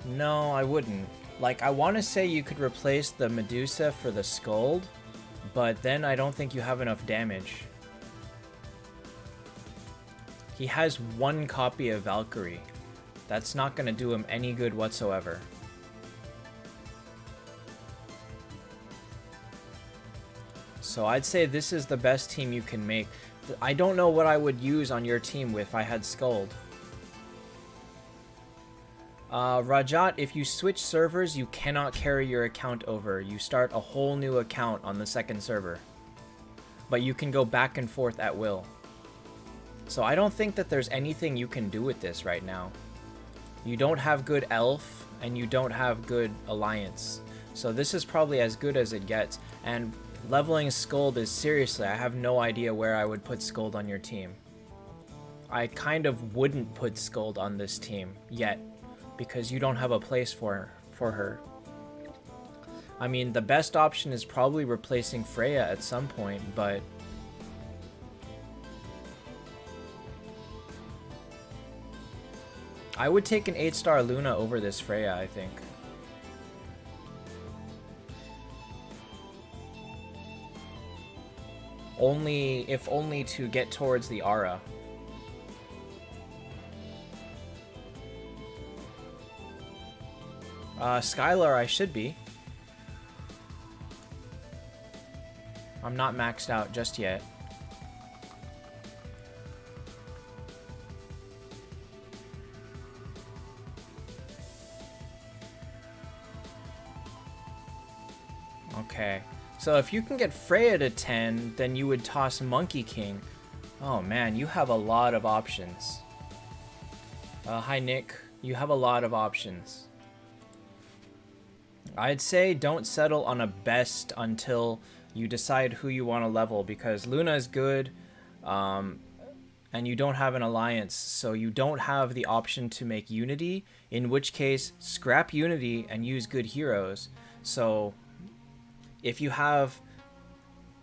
Speaker 1: No, I wouldn't. Like, I want to say you could replace the Medusa for the Scold, but then I don't think you have enough damage. He has one copy of Valkyrie. That's not going to do him any good whatsoever. So I'd say this is the best team you can make. I don't know what I would use on your team if I had Scold. Rajat, if you switch servers, you cannot carry your account over. You start a whole new account on the second server. But you can go back and forth at will. So I don't think that there's anything you can do with this right now. You don't have good elf, and you don't have good alliance. So this is probably as good as it gets. And leveling Scold is seriously, I have no idea where I would put Scold on your team. I kind of wouldn't put Scold on this team yet, because you don't have a place for her. I mean, the best option is probably replacing Freya at some point, but I would take an 8-star Luna over this Freya, I think. If only to get towards the Aura. Skylar, I should be. I'm not maxed out just yet. Okay. So if you can get Freya to 10, then you would toss Monkey King. Oh man, you have a lot of options. Hi Nick, you have a lot of options. I'd say don't settle on a best until you decide who you want to level, because Luna is good, and you don't have an alliance, so you don't have the option to make Unity, in which case scrap Unity and use good heroes. So if you have...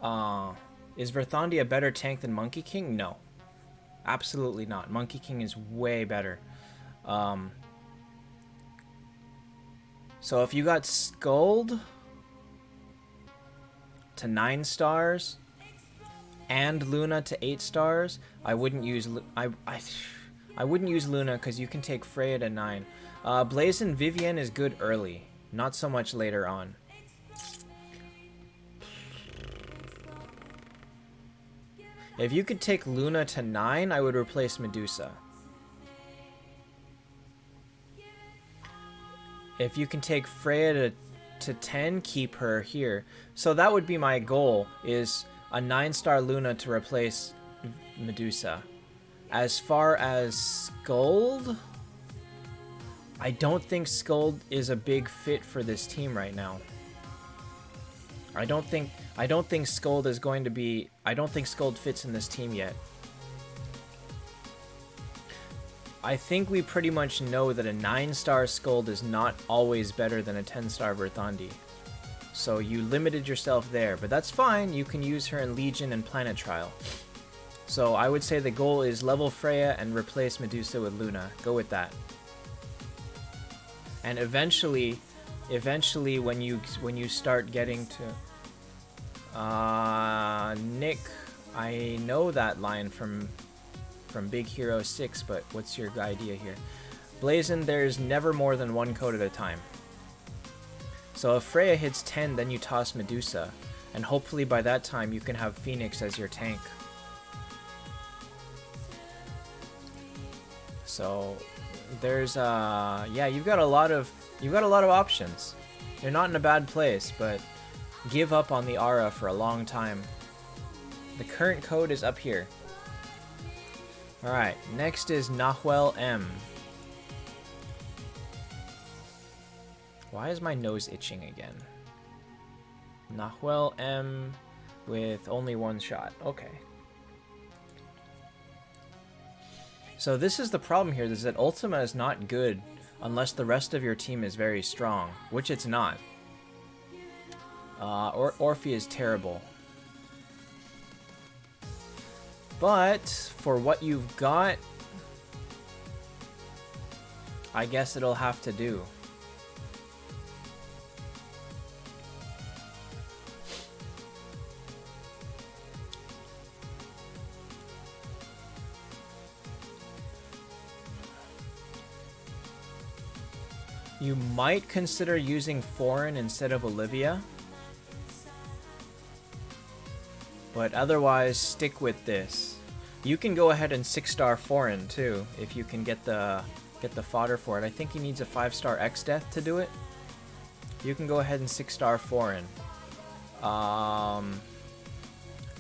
Speaker 1: is Verthandi a better tank than Monkey King? No. Absolutely not. Monkey King is way better. So if you got Scold to 9 stars and Luna to 8 stars, I wouldn't use I wouldn't use Luna because you can take Freya to 9. Blazin' Vivienne is good early, not so much later on. If you could take Luna to 9, I would replace Medusa. If you can take Freya to 10, keep her here. So that would be my goal, is a 9-star Luna to replace Medusa. As far as Scold, I don't think Scold is a big fit for this team right now. I don't think Scold is going to be... I don't think Scold fits in this team yet. I think we pretty much know that a 9-star Scold is not always better than a 10-star Verthandi. So you limited yourself there, but that's fine. You can use her in Legion and Planet Trial. So I would say the goal is level Freya and replace Medusa with Luna. Go with that. And eventually when you start getting to Nick, I know that line from Big Hero 6, but what's your idea here? Blazin', there's never more than one code at a time. So if Freya hits 10, then you toss Medusa, and hopefully by that time you can have Phoenix as your tank. So there's yeah, you've got a lot of options. You're not in a bad place, but give up on the Aura for a long time. The current code is up here. Alright, next is Nahuel M. Why is my nose itching again? Nahuel M with only one shot. Okay. So this is the problem here, is that Ultima is not good unless the rest of your team is very strong, which it's not. Orphe is terrible. But for what you've got, I guess it'll have to do. You might consider using Foreign instead of Olivia. But otherwise, stick with this. You can go ahead and 6-star Foreign too, if you can get the fodder for it. I think he needs a 5-star X-Death to do it. You can go ahead and 6-star Foreign.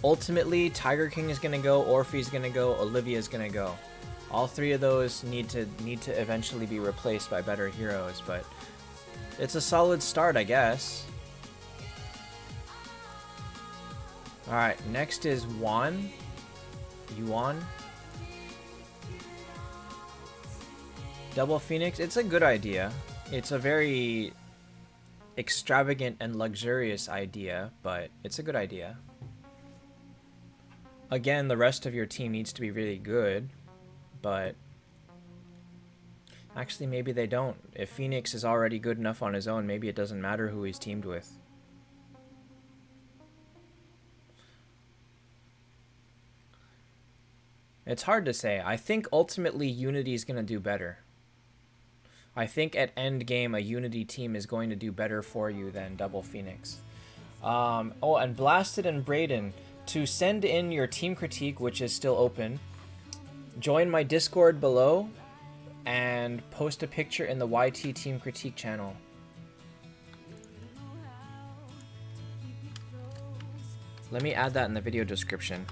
Speaker 1: Ultimately, Tiger King is gonna go, Orphe's gonna go, Olivia's gonna go. All three of those need to eventually be replaced by better heroes, but it's a solid start, I guess. Alright, next is Yuan. Double Phoenix, it's a good idea. It's a very extravagant and luxurious idea, but it's a good idea. Again, the rest of your team needs to be really good, but actually maybe they don't. If Phoenix is already good enough on his own, maybe it doesn't matter who he's teamed with. It's hard to say. I think ultimately Unity is going to do better. I think at end game a Unity team is going to do better for you than Double Phoenix. Oh, and Blasted and Brayden, to send in your team critique, which is still open, join my Discord below and post a picture in the YT Team Critique channel. Let me add that in the video description.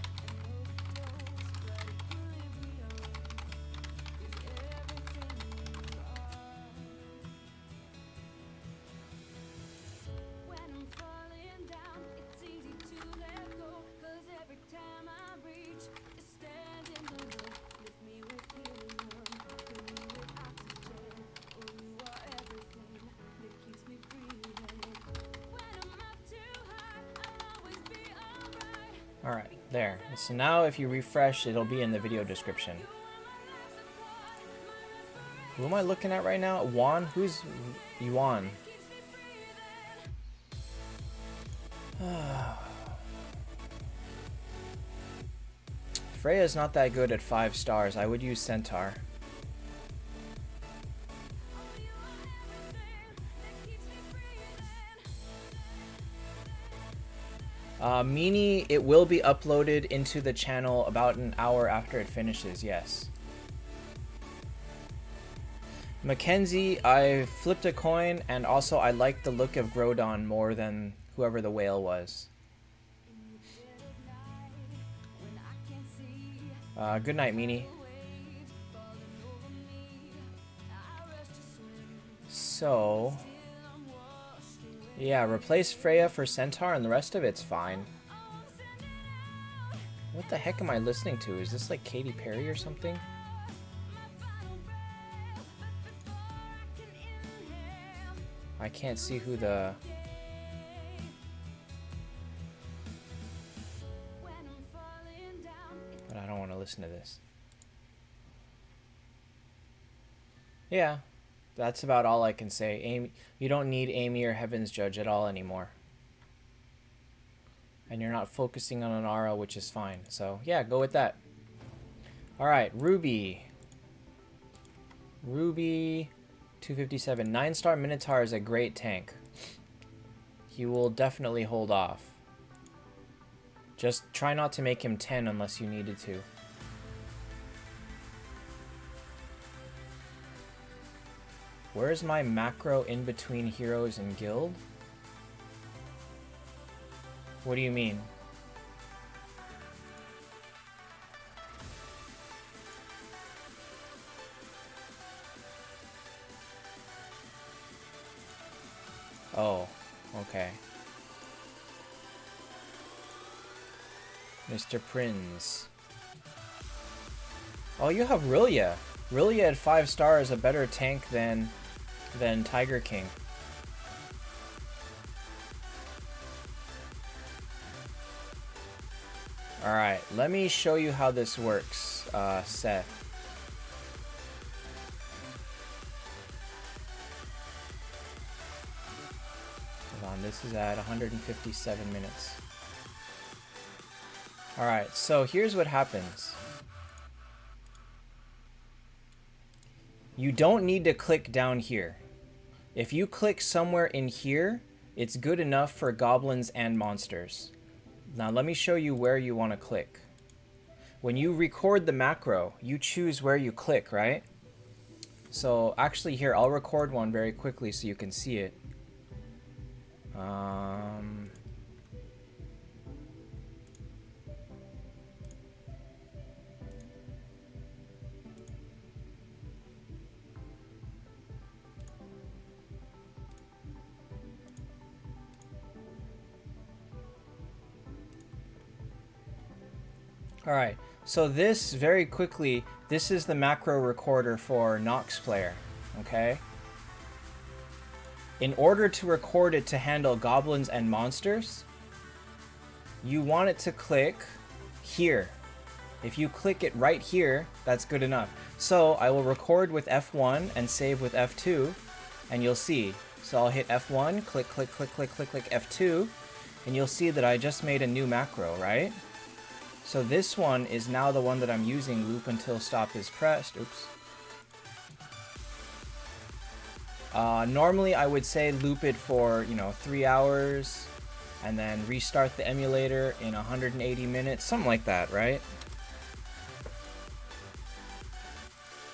Speaker 1: Alright, there. So now if you refresh, it'll be in the video description. Who am I looking at right now? Yuan? Who's Yuan? Freya's not that good at 5 stars. I would use Centaur. Meanie, it will be uploaded into the channel about an hour after it finishes, yes. Mackenzie, I flipped a coin, and also I like the look of Groudon more than whoever the whale was. Good night, Meanie. So... yeah, replace Freya for Centaur and the rest of it's fine. What the heck am I listening to? Is this like Katy Perry or something? I can't see who the... but I don't want to listen to this. Yeah. That's about all I can say. Amy, you don't need Amy or Heaven's Judge at all anymore. And you're not focusing on an Aura, which is fine. So, yeah, go with that. Alright, Ruby. Ruby, 257. 9-star Minotaur is a great tank. He will definitely hold off. Just try not to make him 10 unless you needed to. Where's my macro in between heroes and guild? What do you mean? Oh, okay. Mr. Prince. Oh, you have Rillia. Rillia at 5 star is a better tank than Tiger King. Alright, let me show you how this works, Seth. Hold on, this is at 157 minutes. Alright, so here's what happens. You don't need to click down here. If you click somewhere in here, it's good enough for goblins and monsters. Now let me show you where you want to click. When you record the macro, you choose where you click, right? So actually here, I'll record one very quickly so you can see it. Alright, so this, very quickly, this is the macro recorder for Nox player, okay? In order to record it to handle goblins and monsters, you want it to click here. If you click it right here, that's good enough. So I will record with F1 and save with F2, and you'll see. So I'll hit F1, click, click, click, click, click, click, F2, and you'll see that I just made a new macro, right? So this one is now the one that I'm using, loop until stop is pressed. Oops. Normally I would say loop it for, 3 hours and then restart the emulator in 180 minutes, something like that, right?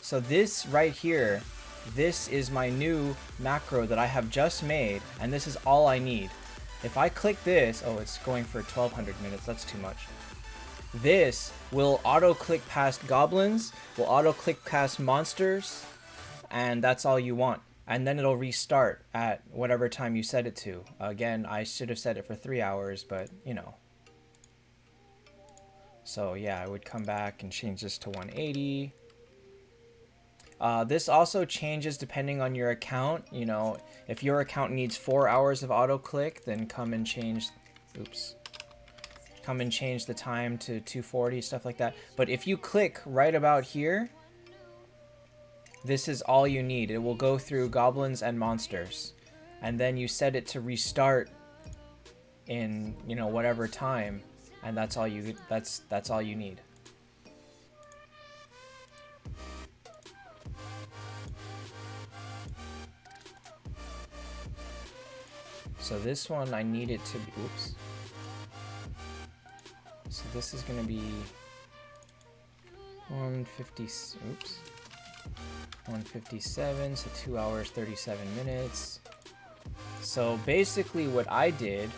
Speaker 1: So this right here, this is my new macro that I have just made, and this is all I need. If I click this, oh, it's going for 1200 minutes, that's too much. This will auto-click past goblins, will auto-click past monsters, and that's all you want. And then it'll restart at whatever time you set it to. Again, I should have set it for 3 hours, but, So yeah, I would come back and change this to 180. This also changes depending on your account. If your account needs 4 hours of auto-click, then come and change... Oops. Come and change the time to 240, stuff like that. But if you click right about here, this is all you need. It will go through goblins and monsters. And then you set it to restart in, whatever time, and that's all you that's all you need. So this one I need it to be, oops. So this is going to be 150, oops, 157, so 2 hours, 37 minutes. So basically what I did,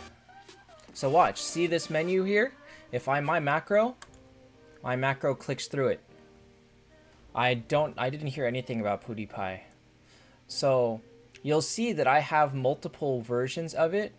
Speaker 1: so watch, see this menu here? If my macro clicks through it. I didn't hear anything about PewDiePie. So you'll see that I have multiple versions of it.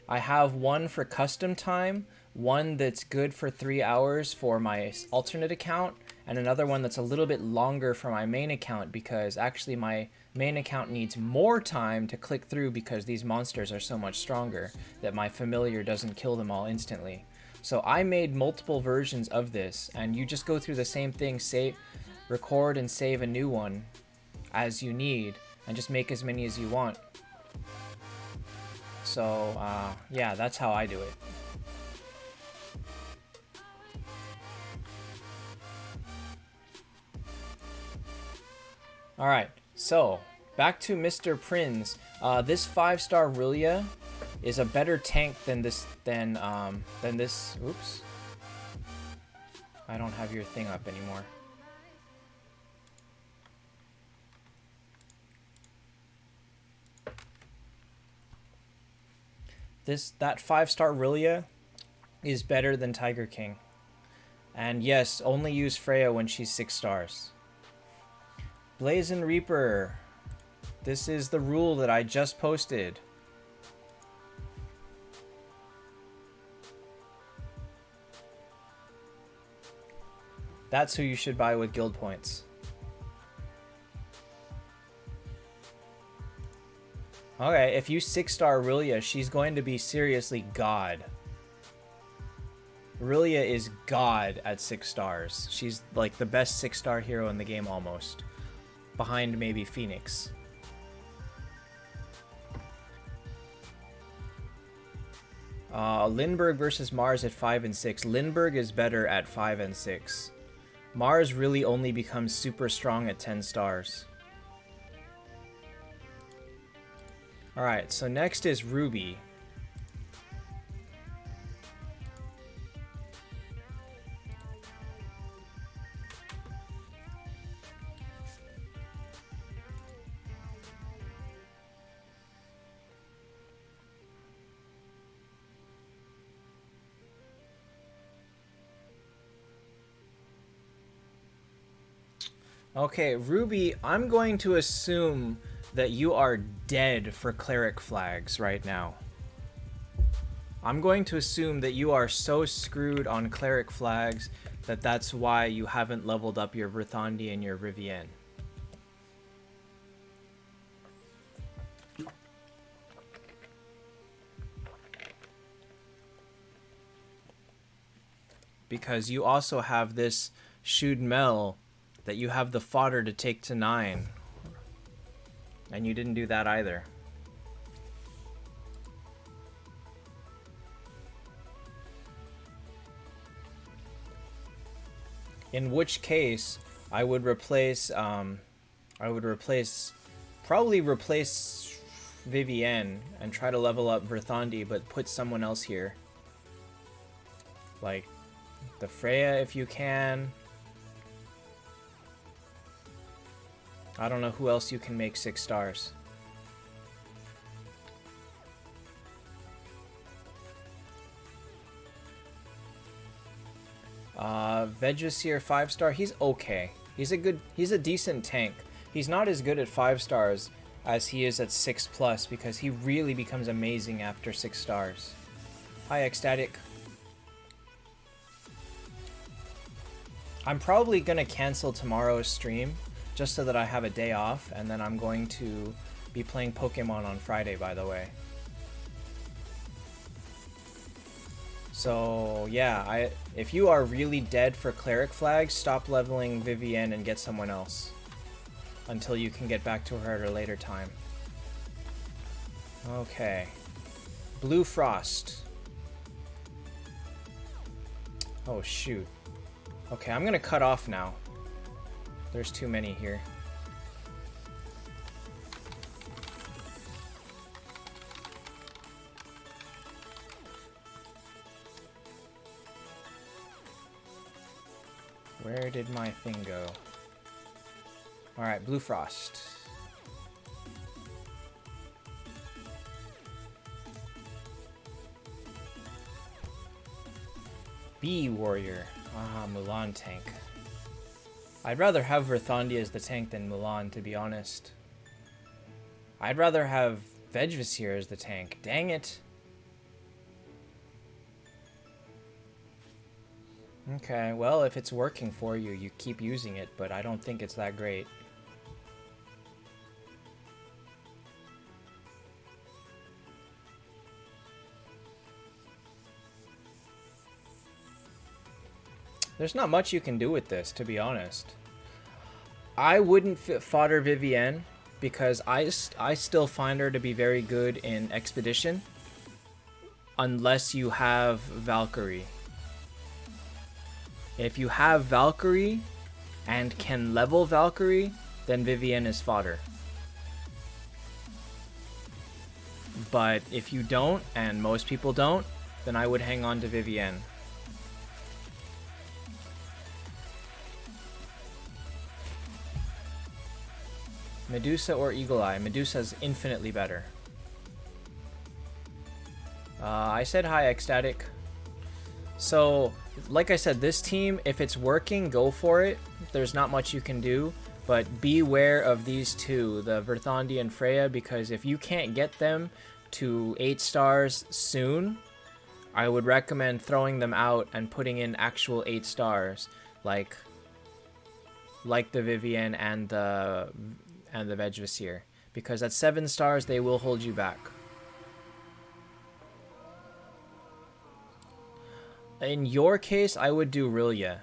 Speaker 1: I have one for custom time, one that's good for 3 hours for my alternate account, and another one that's a little bit longer for my main account, because actually my main account needs more time to click through because these monsters are so much stronger that my familiar doesn't kill them all instantly. So I made multiple versions of this, and you just go through the same thing, save, record and save a new one as you need, and just make as many as you want. So yeah, that's how I do it. Alright, so back to Mr. Prinz. This 5-star Rillia is a better tank than this. Oops. I don't have your thing up anymore. That 5-star Rillia is better than Tiger King. And yes, only use Freya when she's 6 stars. Blazing Reaper. This is the rule that I just posted. That's who you should buy with guild points. Okay, if you 6-star Aurelia, she's going to be seriously god. Aurelia is god at 6 stars. She's like the best 6-star hero in the game almost. Behind maybe Phoenix. Lindbergh versus Mars at 5 and 6. Lindbergh is better at 5 and 6. Mars really only becomes super strong at 10 stars. Alright, so next is Ruby. Okay, Ruby, I'm going to assume that you are dead for cleric flags right now. I'm going to assume that you are so screwed on cleric flags that that's why you haven't leveled up your Verthandi and your Rivienne. Because you also have this Shud Mel that you have the fodder to take to 9. And you didn't do that either. In which case, I would probably replace Vivienne and try to level up Verthandi, but put someone else here. Like the Freya if you can. I don't know who else you can make 6 stars. Vegasier 5-star, he's okay. He's a decent tank. He's not as good at 5 stars as he is at 6+ because he really becomes amazing after 6 stars. Hi, Ecstatic. I'm probably gonna cancel tomorrow's stream just so that I have a day off, and then I'm going to be playing Pokemon on Friday, by the way. So yeah, if you are really dead for cleric flags, stop leveling Vivienne and get someone else until you can get back to her at a later time. Okay. Blue Frost. Oh shoot. Okay, I'm gonna cut off now. There's too many here. Where did my thing go? Alright, Blue Frost. Bee Warrior. Ah, Mulan tank. I'd rather have Verthandi as the tank than Mulan, to be honest. I'd rather have Vegvasir as the tank. Dang it. Okay, well, if it's working for you, you keep using it, but I don't think it's that great. There's not much you can do with this, to be honest. I wouldn't fodder Vivienne because I still find her to be very good in Expedition unless you have Valkyrie. If you have Valkyrie and can level Valkyrie, then Vivienne is fodder. But if you don't, and most people don't, then I would hang on to Vivienne. Medusa or Eagle Eye? Medusa's infinitely better. I said hi, Ecstatic. So, like I said, this team, if it's working, go for it. There's not much you can do, but beware of these two, the Verthandi and Freya, because if you can't get them to 8 stars soon, I would recommend throwing them out and putting in actual 8 stars, like like the Vivienne and the Vegvasir, because at 7 stars they will hold you back. In your case, I would do Rillia.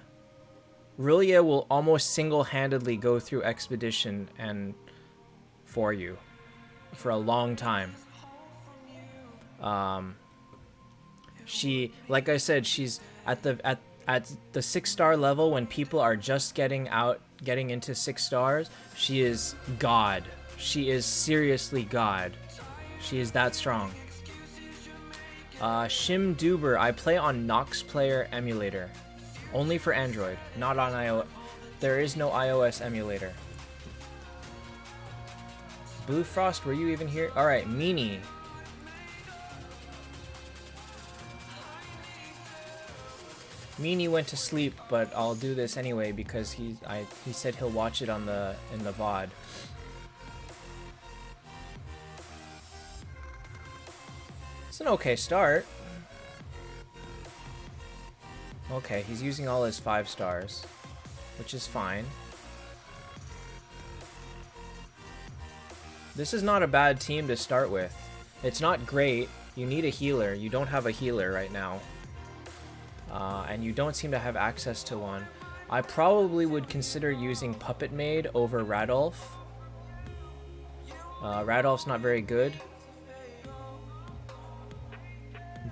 Speaker 1: Rillia will almost single-handedly go through Expedition and for you for a long time. She, like I said, she's at the 6-star level when people are just getting into 6 stars. She is God. She is seriously God. She is that strong. Shim Duber, I play on Nox Player emulator. Only for Android, not on iOS. There is no iOS emulator. Blue Frost, were you even here? Alright, Meanie. Meanie went to sleep, but I'll do this anyway because he said he'll watch it in the VOD. It's an okay start. Okay, he's using all his 5 stars, which is fine. This is not a bad team to start with. It's not great. You need a healer. You don't have a healer right now. And you don't seem to have access to one. I probably would consider using Puppet Maid over Radolf. Radolf's not very good.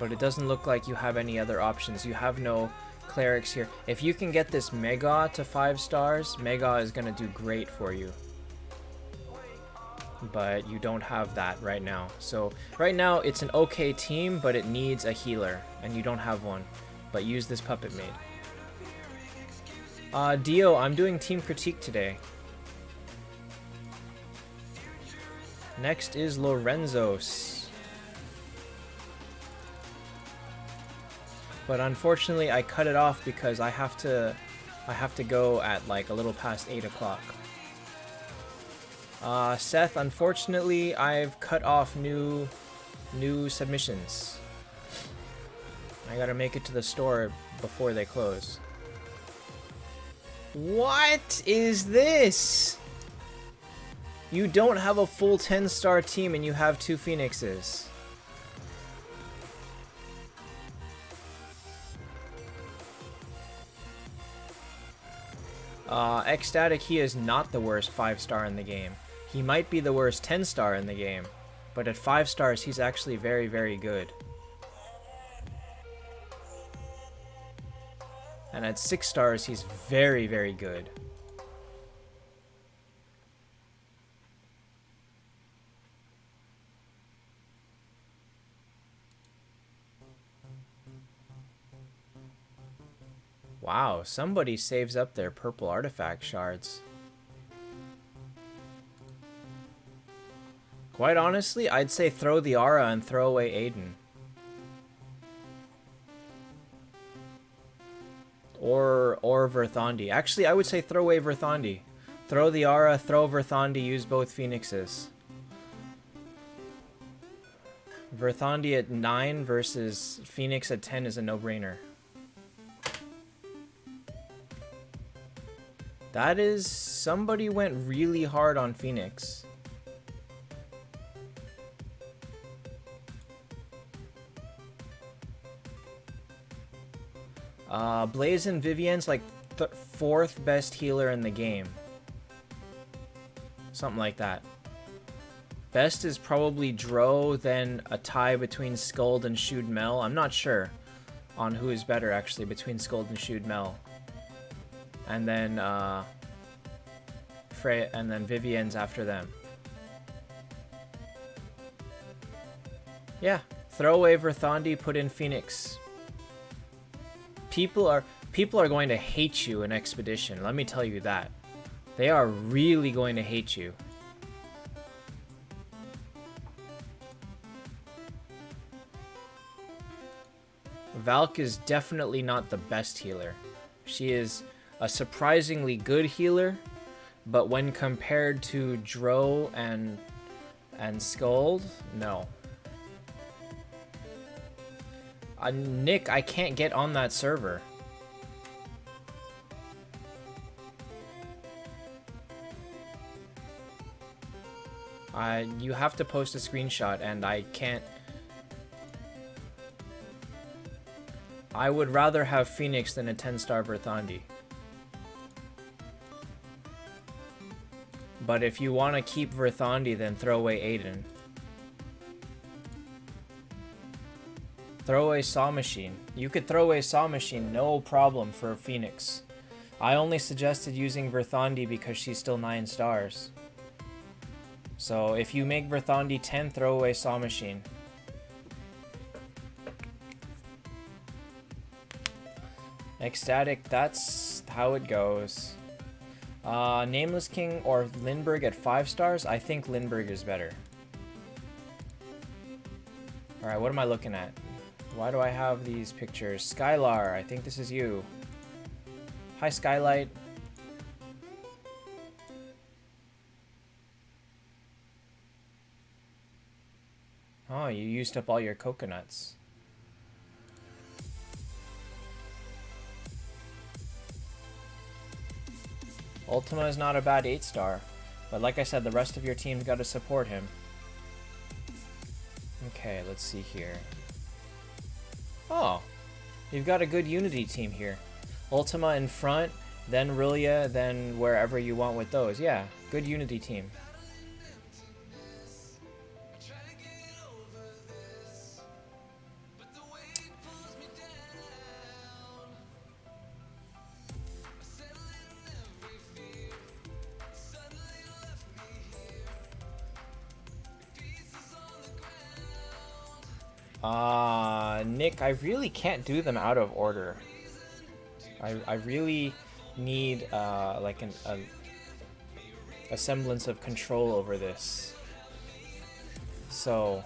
Speaker 1: But it doesn't look like you have any other options. You have no clerics here. If you can get this Mega to 5 stars, Mega is going to do great for you. But you don't have that right now. So right now it's an okay team, but it needs a healer. And you don't have one. But use this Puppet Maid. Dio, I'm doing Team Critique today. Next is Lorenzos. But unfortunately, I cut it off because I have to go at like a little past 8 o'clock. Seth, unfortunately, I've cut off new submissions. I gotta make it to the store before they close. What is this? You don't have a full 10-star team and you have 2 Phoenixes. Ecstatic, he is not the worst 5-star in the game. He might be the worst 10-star in the game, but at 5 stars, he's actually very, very good. And at 6 stars, he's very, very good. Wow, somebody saves up their purple artifact shards. Quite honestly, I'd say throw the Aura and throw away Aiden. Or Verthandi. Actually, I would say throw away Verthandi. Throw the Aura, throw Verthandi, use both Phoenixes. Verthandi at 9 versus Phoenix at 10 is a no-brainer. That is... somebody went really hard on Phoenix. Blazin' Vivienne's like 4th best healer in the game. Something like that. Best is probably Dro, then a tie between Skuld and Shud Mel. I'm not sure on who is better actually between Skuld and Shud Mel. And then Freya, and then Vivienne's after them. Yeah, throw away Verthandi, put in Phoenix. People are going to hate you in Expedition, let me tell you that. They are really going to hate you. Valk is definitely not the best healer. She is a surprisingly good healer, but when compared to Dro and Skuld, no. Nick, I can't get on that server. You have to post a screenshot, and I can't. I would rather have Phoenix than a 10-star Verthandi. But if you want to keep Verthandi, then throw away Aiden. Throw away Saw Machine. You could throw away Saw Machine, no problem for Phoenix. I only suggested using Verthandi because she's still 9 stars. So if you make Verthandi 10, throw away Saw Machine. Ecstatic, that's how it goes. Nameless King or Lindbergh at 5 stars? I think Lindbergh is better. Alright, what am I looking at? Why do I have these pictures? Skylar, I think this is you. Hi, Skylight. Oh, you used up all your coconuts. Ultima is not a bad 8-star, but like I said, the rest of your team's got to support him. Okay, let's see here. Oh, you've got a good Unity team here. Ultima in front, then Rillia, then wherever you want with those. Yeah, good Unity team. Nick, I really can't do them out of order. I really need like a semblance of control over this. So,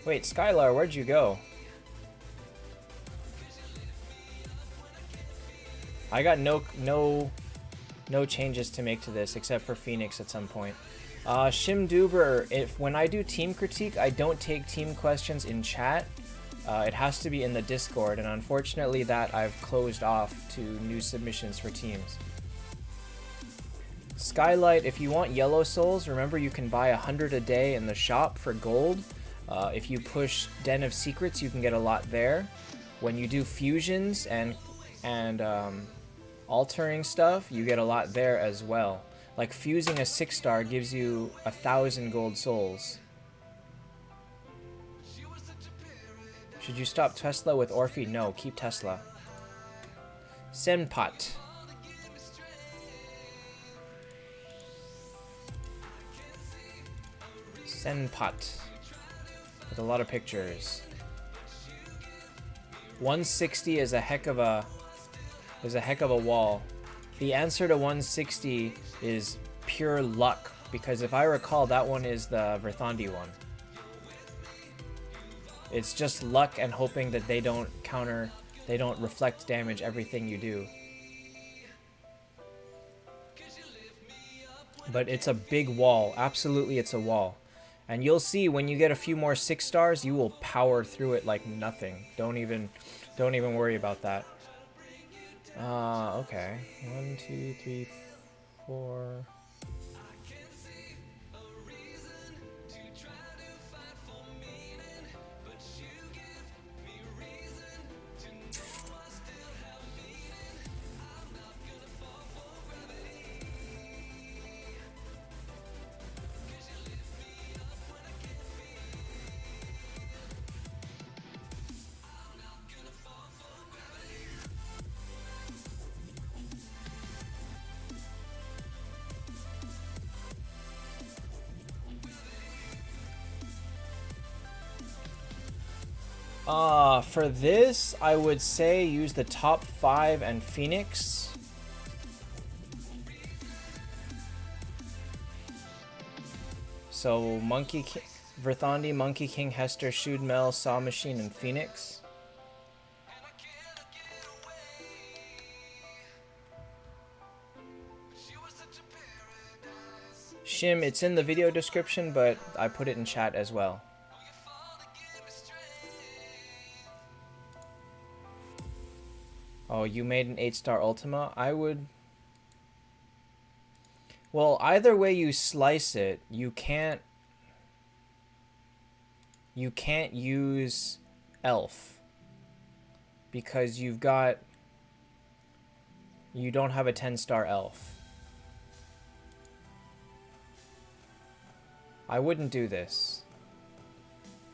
Speaker 1: wait, Skylar, where'd you go? I got no changes to make to this except for Phoenix at some point. Shimduber, when I do team critique, I don't take team questions in chat. It has to be in the Discord, and unfortunately that I've closed off to new submissions for teams. Skylight, if you want yellow souls, remember you can buy 100 a day in the shop for gold. If you push Den of Secrets, you can get a lot there. When you do fusions and altering stuff, you get a lot there as well. Like fusing a 6-star gives you 1,000 gold souls. Should you stop Tesla with Orphe? No, keep Tesla. Senpat. Senpat. With a lot of pictures. 160 is a heck of a wall. The answer to 160 is pure luck, because if I recall, that one is the Verthandi one. It's just luck and hoping that they don't reflect damage everything you do. But it's a big wall. Absolutely, it's a wall. And you'll see when you get a few more 6 stars, you will power through it like nothing. Don't even worry about that. Okay. 1, 2, 3, 4. For this, I would say use the top 5 and Phoenix. So Verthandi, Monkey King, Hester, Shudmel, Saw Machine, and Phoenix. Shim, it's in the video description, but I put it in chat as well. Oh, you made an 8-star Ultima? Well, either way you slice it, you can't use elf because you don't have a 10-star elf. I wouldn't do this.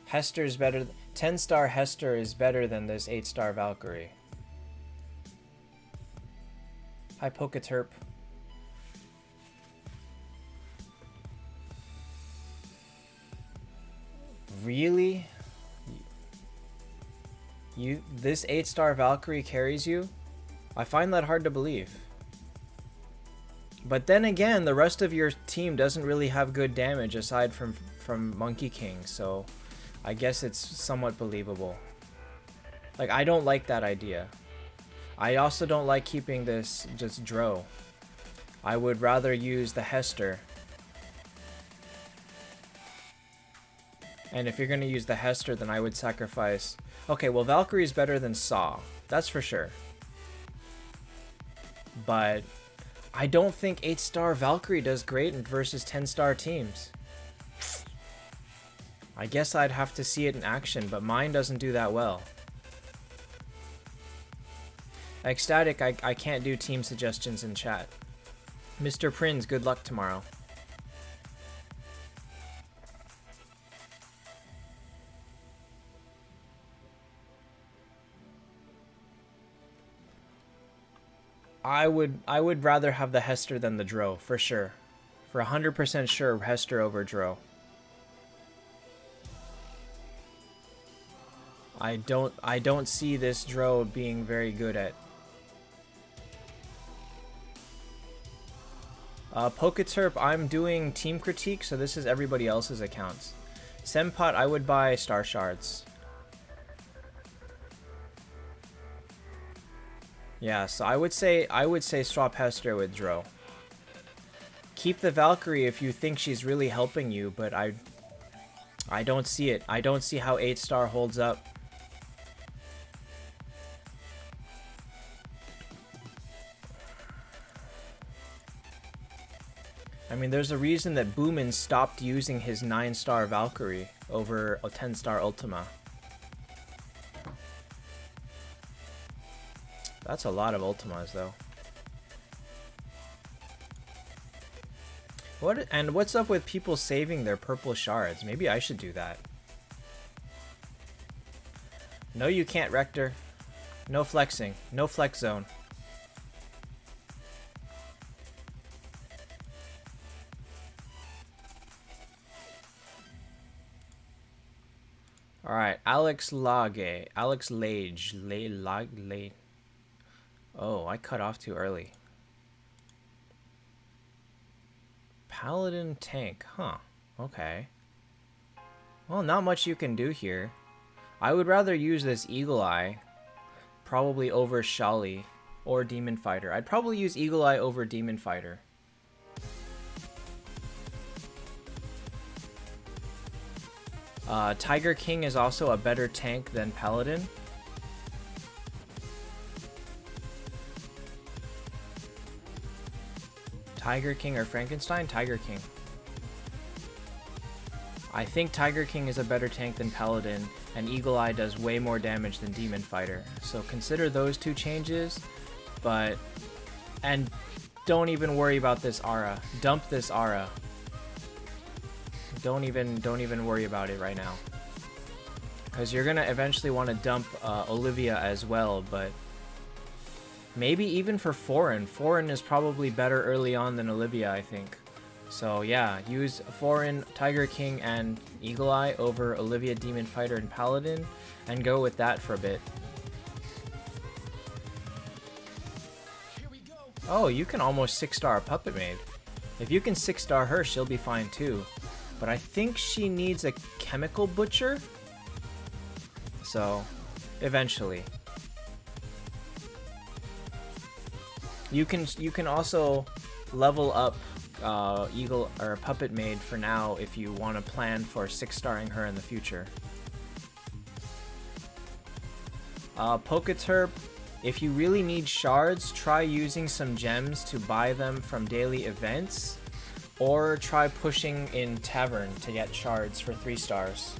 Speaker 1: Hester's better. 10-star Hester is better than this 8-star Valkyrie. Hi, Poketerp. Really? This 8-star Valkyrie carries you? I find that hard to believe. But then again, the rest of your team doesn't really have good damage aside from Monkey King, so I guess it's somewhat believable. Like, I don't like that idea. I also don't like keeping this just Dro. I would rather use the Hester. And if you're going to use the Hester, then I would sacrifice... Okay, well, Valkyrie is better than Saw. That's for sure. But I don't think 8-star Valkyrie does great versus 10-star teams. I guess I'd have to see it in action, but mine doesn't do that well. Ecstatic, I can't do team suggestions in chat. Mr. Prinz, good luck tomorrow. I would rather have the Hester than the Dro, for sure. For 100% sure, Hester over Dro. I don't see this Dro being very good at. Poketerp, I'm doing team critique, so this is everybody else's accounts. Sempot, I would buy Star Shards. Yeah, so I would say swap Hester with Dro. Keep the Valkyrie if you think she's really helping you, but I don't see it. I don't see how 8-star holds up. I mean, there's a reason that Boomin stopped using his 9-star Valkyrie over a 10-star Ultima. That's a lot of Ultimas, though. What's up with people saving their purple shards? Maybe I should do that. No, you can't, Rector. No flexing. No flex zone. Alright, Alex Lage. Alex Lage. Lage. Oh, I cut off too early. Paladin tank, huh? Okay. Well, not much you can do here. I would rather use this Eagle Eye, probably over Shali or Demon Fighter. I'd probably use Eagle Eye over Demon Fighter. Tiger King is also a better tank than Paladin. Tiger King or Frankenstein? Tiger King. I think Tiger King is a better tank than Paladin, and Eagle Eye does way more damage than Demon Fighter. So consider those two changes, and don't even worry about this aura. Dump this aura. Don't even worry about it right now. Because you're gonna eventually want to dump Olivia as well, but maybe even for Foreign. Foreign is probably better early on than Olivia, I think. So yeah, use Foreign, Tiger King, and Eagle Eye over Olivia, Demon Fighter, and Paladin, and go with that for a bit. Oh, you can almost 6-star a Puppet Maid. If you can 6-star her, she'll be fine too. But I think she needs a Chemical Butcher. So, eventually. You can also level up Eagle or Puppet Maid for now if you want to plan for 6-starring her in the future. Poketerp, if you really need shards, try using some gems to buy them from daily events. Or try pushing in Tavern to get shards for 3 stars.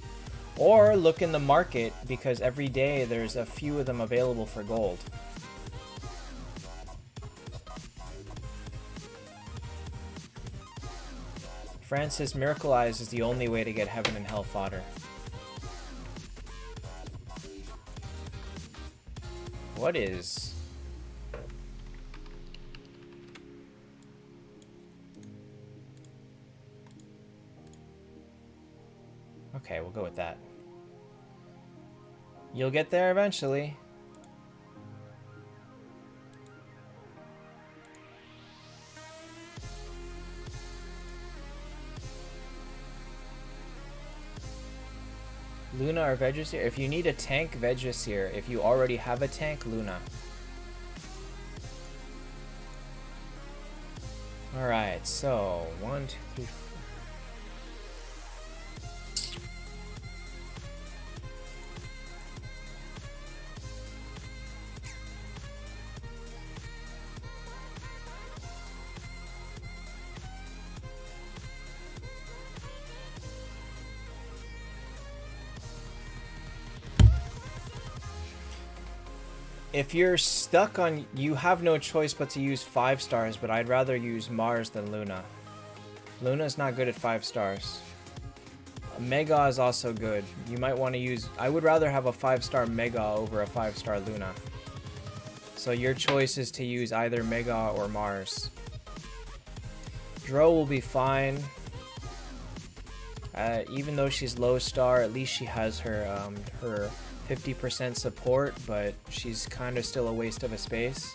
Speaker 1: Or look in the market, because every day there's a few of them available for gold. Francis, Miracle Eyes is the only way to get Heaven and Hell fodder. What is... Okay, we'll go with that. You'll get there eventually. Luna or Vegisir? If you need a tank, Vegisir. If you already have a tank, Luna. Alright, so 1, 2, 3, 4. If you're stuck on, you have no choice but to use 5 stars, but I'd rather use Mars than Luna. Luna's not good at 5 stars. Mega is also good. You might want to use, I would rather have a 5-star Mega over a 5-star Luna. So your choice is to use either Mega or Mars. Dro will be fine. Even though she's low star, at least she has her her 50% support, but she's kind of still a waste of a space.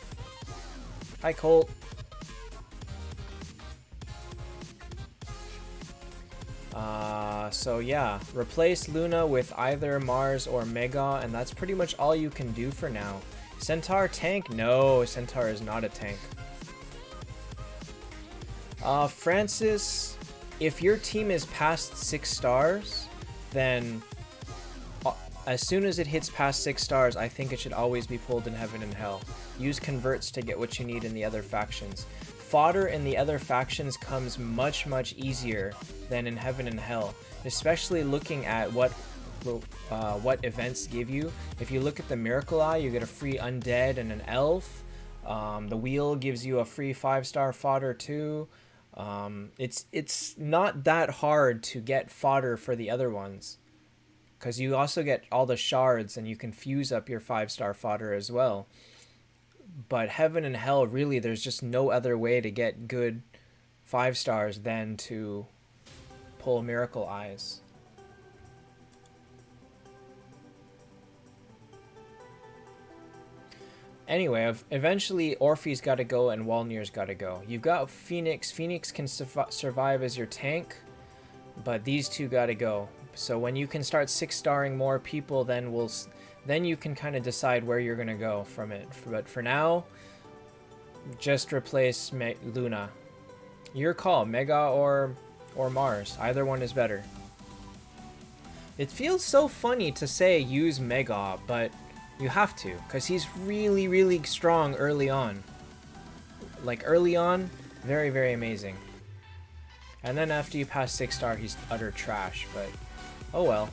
Speaker 1: Hi, Colt. So yeah, replace Luna with either Mars or Mega, and that's pretty much all you can do for now. Centaur tank? No, Centaur is not a tank. Francis, if your team is past 6 stars, then as soon as it hits past 6 stars, I think it should always be pulled in Heaven and Hell. Use converts to get what you need in the other factions. Fodder in the other factions comes much, much easier than in Heaven and Hell, especially looking at what events give you. If you look at the Miracle Eye, you get a free Undead and an Elf. The Wheel gives you a free 5-star fodder too. It's not that hard to get fodder for the other ones, because you also get all the shards and you can fuse up your 5-star fodder as well. But Heaven and Hell, really, there's just no other way to get good 5 stars than to pull Miracle Eyes. Anyway, eventually Orphe's got to go and Walnir's got to go. You've got Phoenix. Phoenix can survive as your tank, but these two got to go. So when you can start 6-starring more people, then you can kind of decide where you're going to go from it. But for now, just replace Luna. Your call, Mega or Mars. Either one is better. It feels so funny to say use Mega, but you have to, because he's really, really strong early on. Like early on, very, very amazing. And then after you pass 6-star, he's utter trash, but oh well.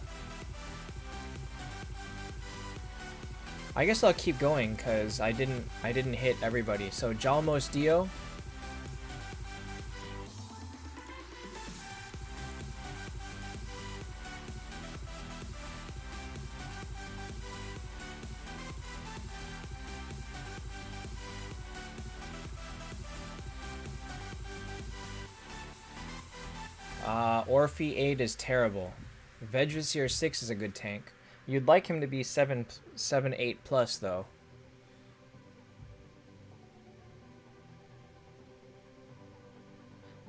Speaker 1: I guess I'll keep going because I didn't hit everybody. So Jalmos Dio. Orphe 8 is terrible. Vegisir 6 is a good tank. You'd like him to be 7, 8 plus though.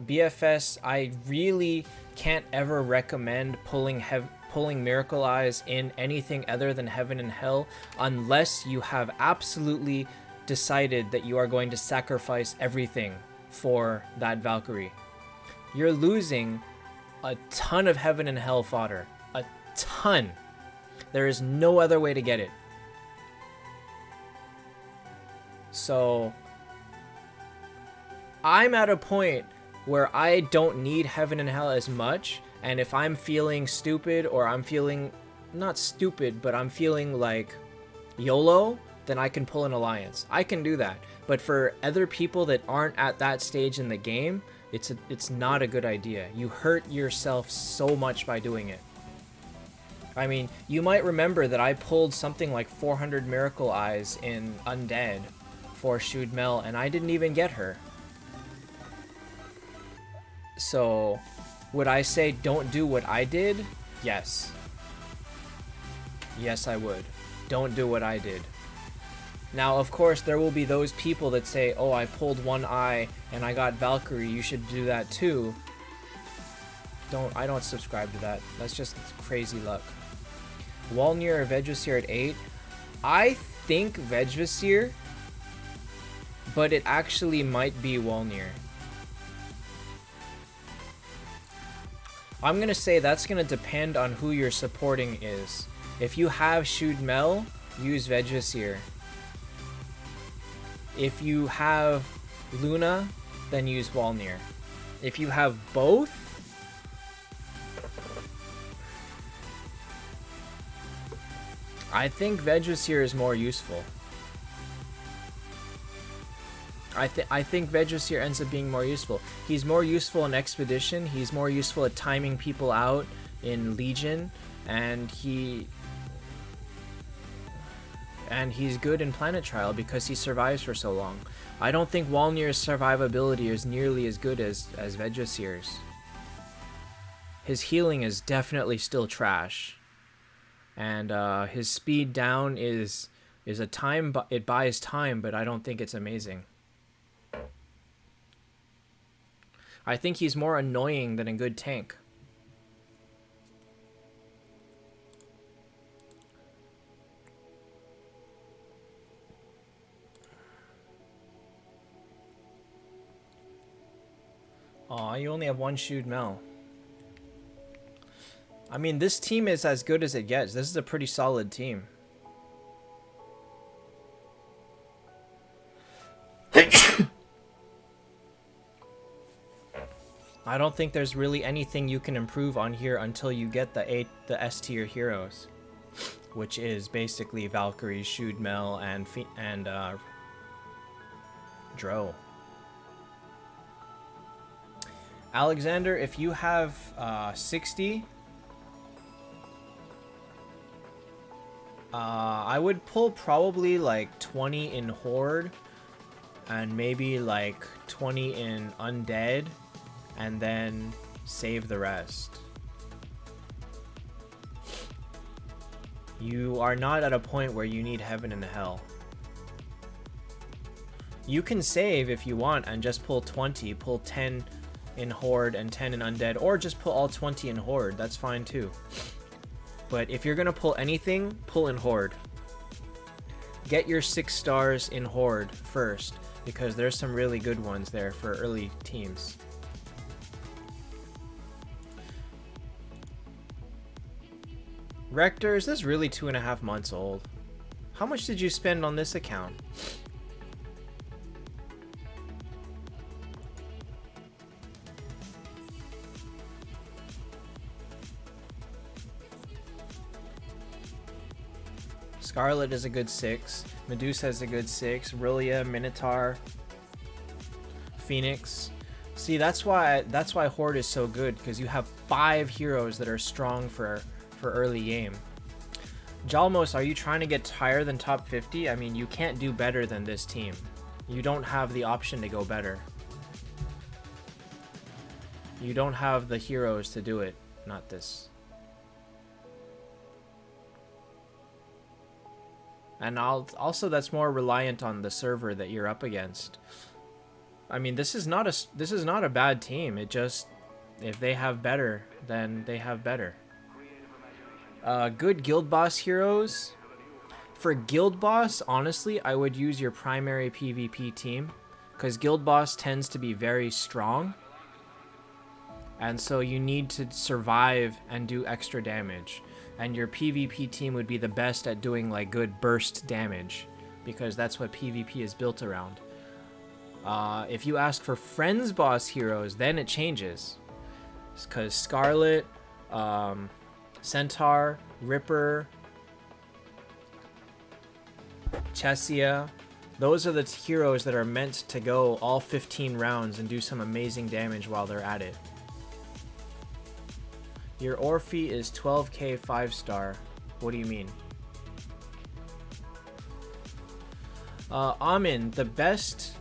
Speaker 1: BFS, I really can't ever recommend pulling Miracle Eyes in anything other than Heaven and Hell unless you have absolutely decided that you are going to sacrifice everything for that Valkyrie. You're losing a ton of Heaven and Hell fodder. A ton. There is no other way to get it. So I'm at a point where I don't need heaven and hell as much, and if I'm feeling stupid, or I'm feeling not stupid, but I'm feeling like YOLO, then I can pull an alliance. I can do that. But for other people that aren't at that stage in the game, it's not a good idea. You hurt yourself so much by doing it. I mean, you might remember that I pulled something like 400 Miracle Eyes in Undead for Shude Mel, and I didn't even get her. So, would I say don't do what I did? Yes. Yes, I would. Don't do what I did. Now, of course, there will be those people that say, oh, I pulled one eye and I got Valkyrie, you should do that too. I don't subscribe to that. That's just crazy luck. Walnir or Vegvisir at 8? I think Vegvisir, but it actually might be Walnir. I'm gonna say that's gonna depend on who you're supporting is. If you have Shude Mel, use Vegvisir. If you have Luna, then use Walnir. If you have both, I think Vegvisir is more useful. I think Vegvisir ends up being more useful. He's more useful in Expedition, he's more useful at timing people out in Legion, and he's good in Planet Trial because he survives for so long. I don't think Walnir's survivability is nearly as good as Vegvisir's. His healing is definitely still trash. And his speed down is a time, it buys time, but I don't think it's amazing. I think he's more annoying than a good tank. Aw, you only have one Shude Mel. I mean, this team is as good as it gets. This is a pretty solid team. I don't think there's really anything you can improve on here until you get the S tier heroes, which is basically Valkyrie, Shude Mel, and Dro. Alexander, if you have 60, I would pull probably like 20 in Horde and maybe like 20 in Undead, and then save the rest. You are not at a point where you need heaven and hell. You can save if you want and just pull 20, pull 10 in Horde and 10 in Undead, or just pull all 20 in Horde. That's fine too. But if you're gonna pull anything, pull in Horde. Get your 6 stars in Horde first, because there's some really good ones there for early teams. Rector, is this really 2.5 months old? How much did you spend on this account? Scarlet is a good 6. Medusa is a good 6. Rillia, Minotaur, Phoenix. See, that's why Horde is so good, because you have 5 heroes that are strong for early game. Jalmos, are you trying to get higher than top 50? I mean, you can't do better than this team. You don't have the option to go better. You don't have the heroes to do it, not this. And also that's more reliant on the server that you're up against. I mean, this is not a bad team. It just, if they have better, then they have better. Good guild boss heroes. For guild boss, honestly, I would use your primary PvP team, because guild boss tends to be very strong, and so you need to survive and do extra damage. And your PvP team would be the best at doing like good burst damage, because that's what PvP is built around. If you ask for Friends Boss heroes, then it changes. Because Scarlet, Centaur, Ripper, Chessia, those are the heroes that are meant to go all 15 rounds and do some amazing damage while they're at it. Your Orphe is 12k 5-star. What do you mean? Amin, the best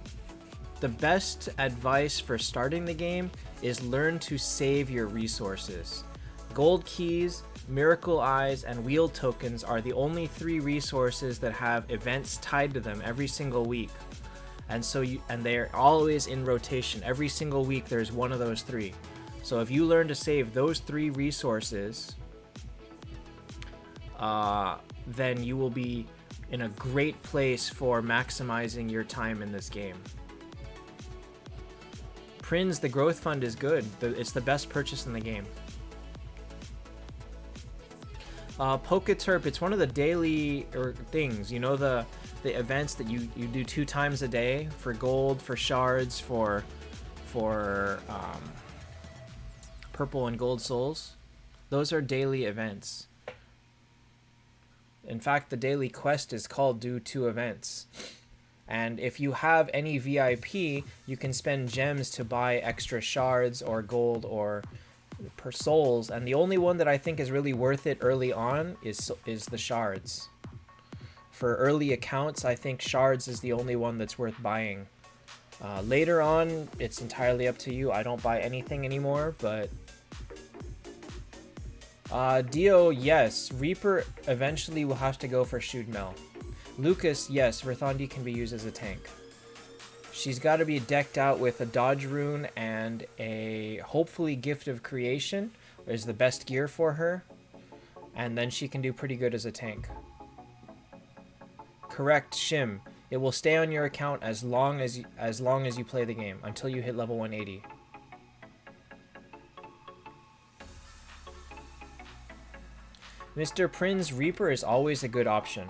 Speaker 1: advice for starting the game is learn to save your resources. Gold keys, Miracle Eyes, and Wheel tokens are the only 3 resources that have events tied to them every single week. And they're always in rotation. Every single week there's one of those 3. So if you learn to save those 3 resources, then you will be in a great place for maximizing your time in this game. Prinz, the growth fund is good. It's the best purchase in the game. Poketurp, it's one of the daily things. You know, the events that you do 2 times a day for gold, for shards, for purple and gold souls. Those are daily events. In fact, the daily quest is called do 2 events. And if you have any VIP, you can spend gems to buy extra shards or gold or per souls. And the only one that I think is really worth it early on is the shards. For early accounts, I think shards is the only one that's worth buying. Later on, it's entirely up to you. I don't buy anything anymore, but... Dio, yes. Reaper eventually will have to go for Shoot Mel. Lucas, yes. Rithandi can be used as a tank. She's got to be decked out with a dodge rune and a hopefully gift of creation is the best gear for her. And then she can do pretty good as a tank. Correct, Shim. It will stay on your account as long as you play the game until you hit level 180. Mr. Prinz, Reaper is always a good option,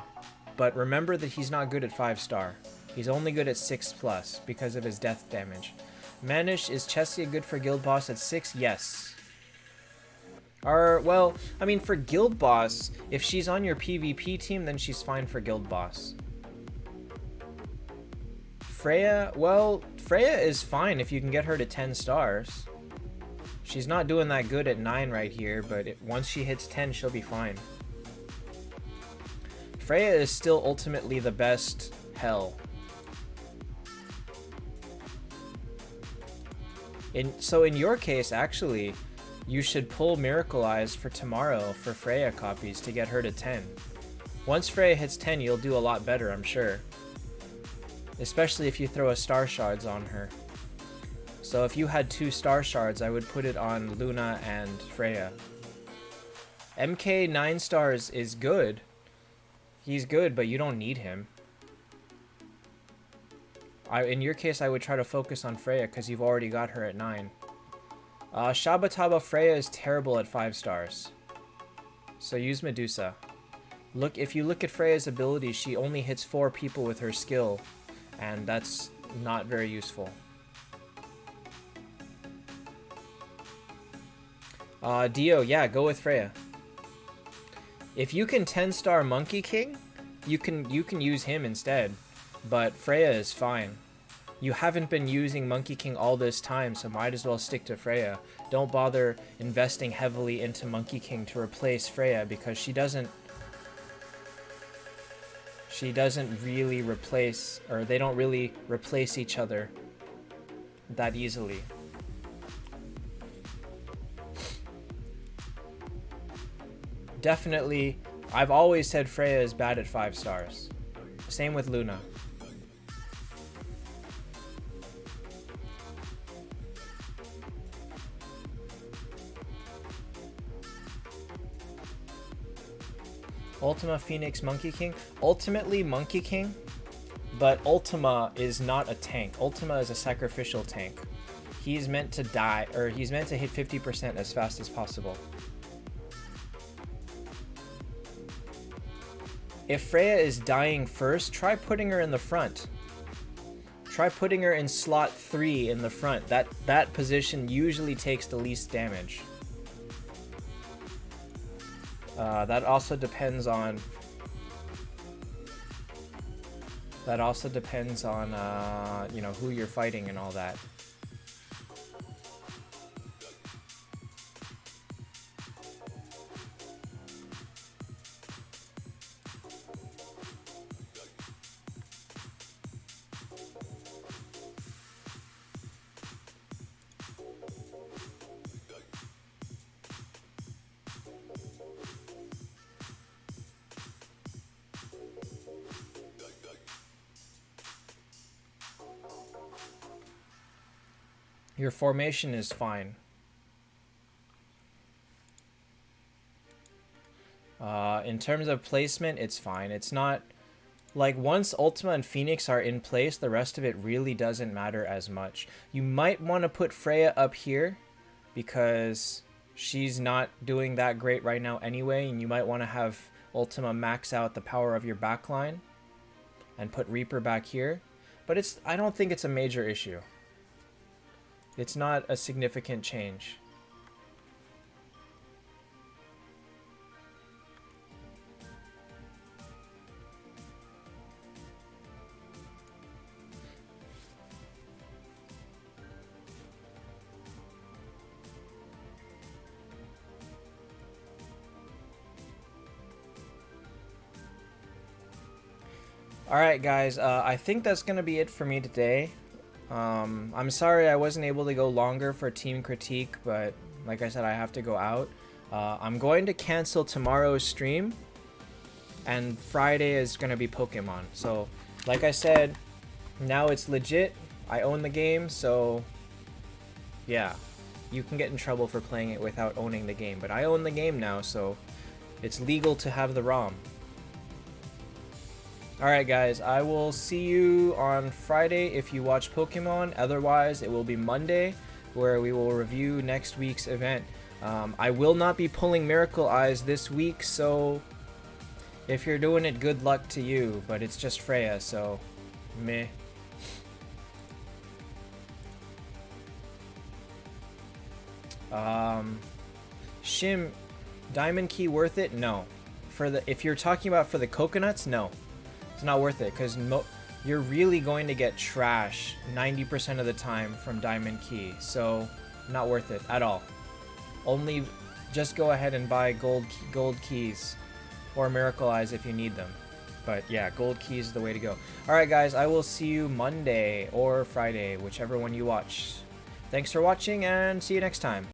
Speaker 1: but remember that he's not good at 5-star. He's only good at 6+ because of his death damage. Manish, is Chessia good for Guild Boss at 6? Yes. Well, I mean, for Guild Boss, if she's on your PvP team, then she's fine for Guild Boss. Freya, well, Freya is fine if you can get her to 10 stars. She's not doing that good at 9 right here, but once she hits 10, she'll be fine. Freya is still ultimately the best Hell. So in your case, actually, you should pull Miracle Eyes for tomorrow for Freya copies to get her to 10. Once Freya hits 10, you'll do a lot better, I'm sure. Especially if you throw a Star Shards on her. So if you had 2 Star Shards, I would put it on Luna and Freya. MK 9 stars is good. He's good, but you don't need him. In your case, I would try to focus on Freya because you've already got her at 9. Shabataba Freya is terrible at 5 stars. So use Medusa. If you look at Freya's ability, she only hits 4 people with her skill, and that's not very useful. Dio, yeah, go with Freya. If you can 10-star Monkey King, you can use him instead. But Freya is fine. You haven't been using Monkey King all this time, so might as well stick to Freya. Don't bother investing heavily into Monkey King to replace Freya because she doesn't really replace, or they don't really replace each other that easily. Definitely, I've always said Freya is bad at 5 stars. Same with Luna. Ultima Phoenix Monkey King. Ultimately Monkey King, but Ultima is not a tank. Ultima is a sacrificial tank. He's meant to die, or he's meant to hit 50% as fast as possible. If Freya is dying first, try putting her in the front. Try putting her in slot 3 in the front. That position usually takes the least damage. That also depends on you know, who you're fighting and all that. Your formation is fine. In terms of placement, it's fine. It's not like once Ultima and Phoenix are in place, the rest of it really doesn't matter as much. You might want to put Freya up here because she's not doing that great right now anyway, and you might want to have Ultima max out the power of your backline and put Reaper back here. But I don't think it's a major issue. It's not a significant change. Alright guys, I think that's going to be it for me today. I'm sorry I wasn't able to go longer for team critique, but like I said, I have to go out. I'm going to cancel tomorrow's stream, and Friday is going to be Pokemon. So, like I said, now it's legit. I own the game, so yeah, you can get in trouble for playing it without owning the game. But I own the game now, so it's legal to have the ROM. Alright guys, I will see you on Friday if you watch Pokemon. Otherwise, it will be Monday where we will review next week's event. I will not be pulling Miracle Eyes this week, so if you're doing it, good luck to you. But it's just Freya, so meh. Shim, Diamond Key worth it? No. If you're talking about for the coconuts, no. It's not worth it because you're really going to get trash 90% of the time from Diamond Key, so not worth it at all. Only just go ahead and buy gold keys or Miracle Eyes if you need them. But yeah, gold keys is the way to go. Alright guys, I will see you Monday or Friday, whichever one you watch. Thanks for watching and see you next time.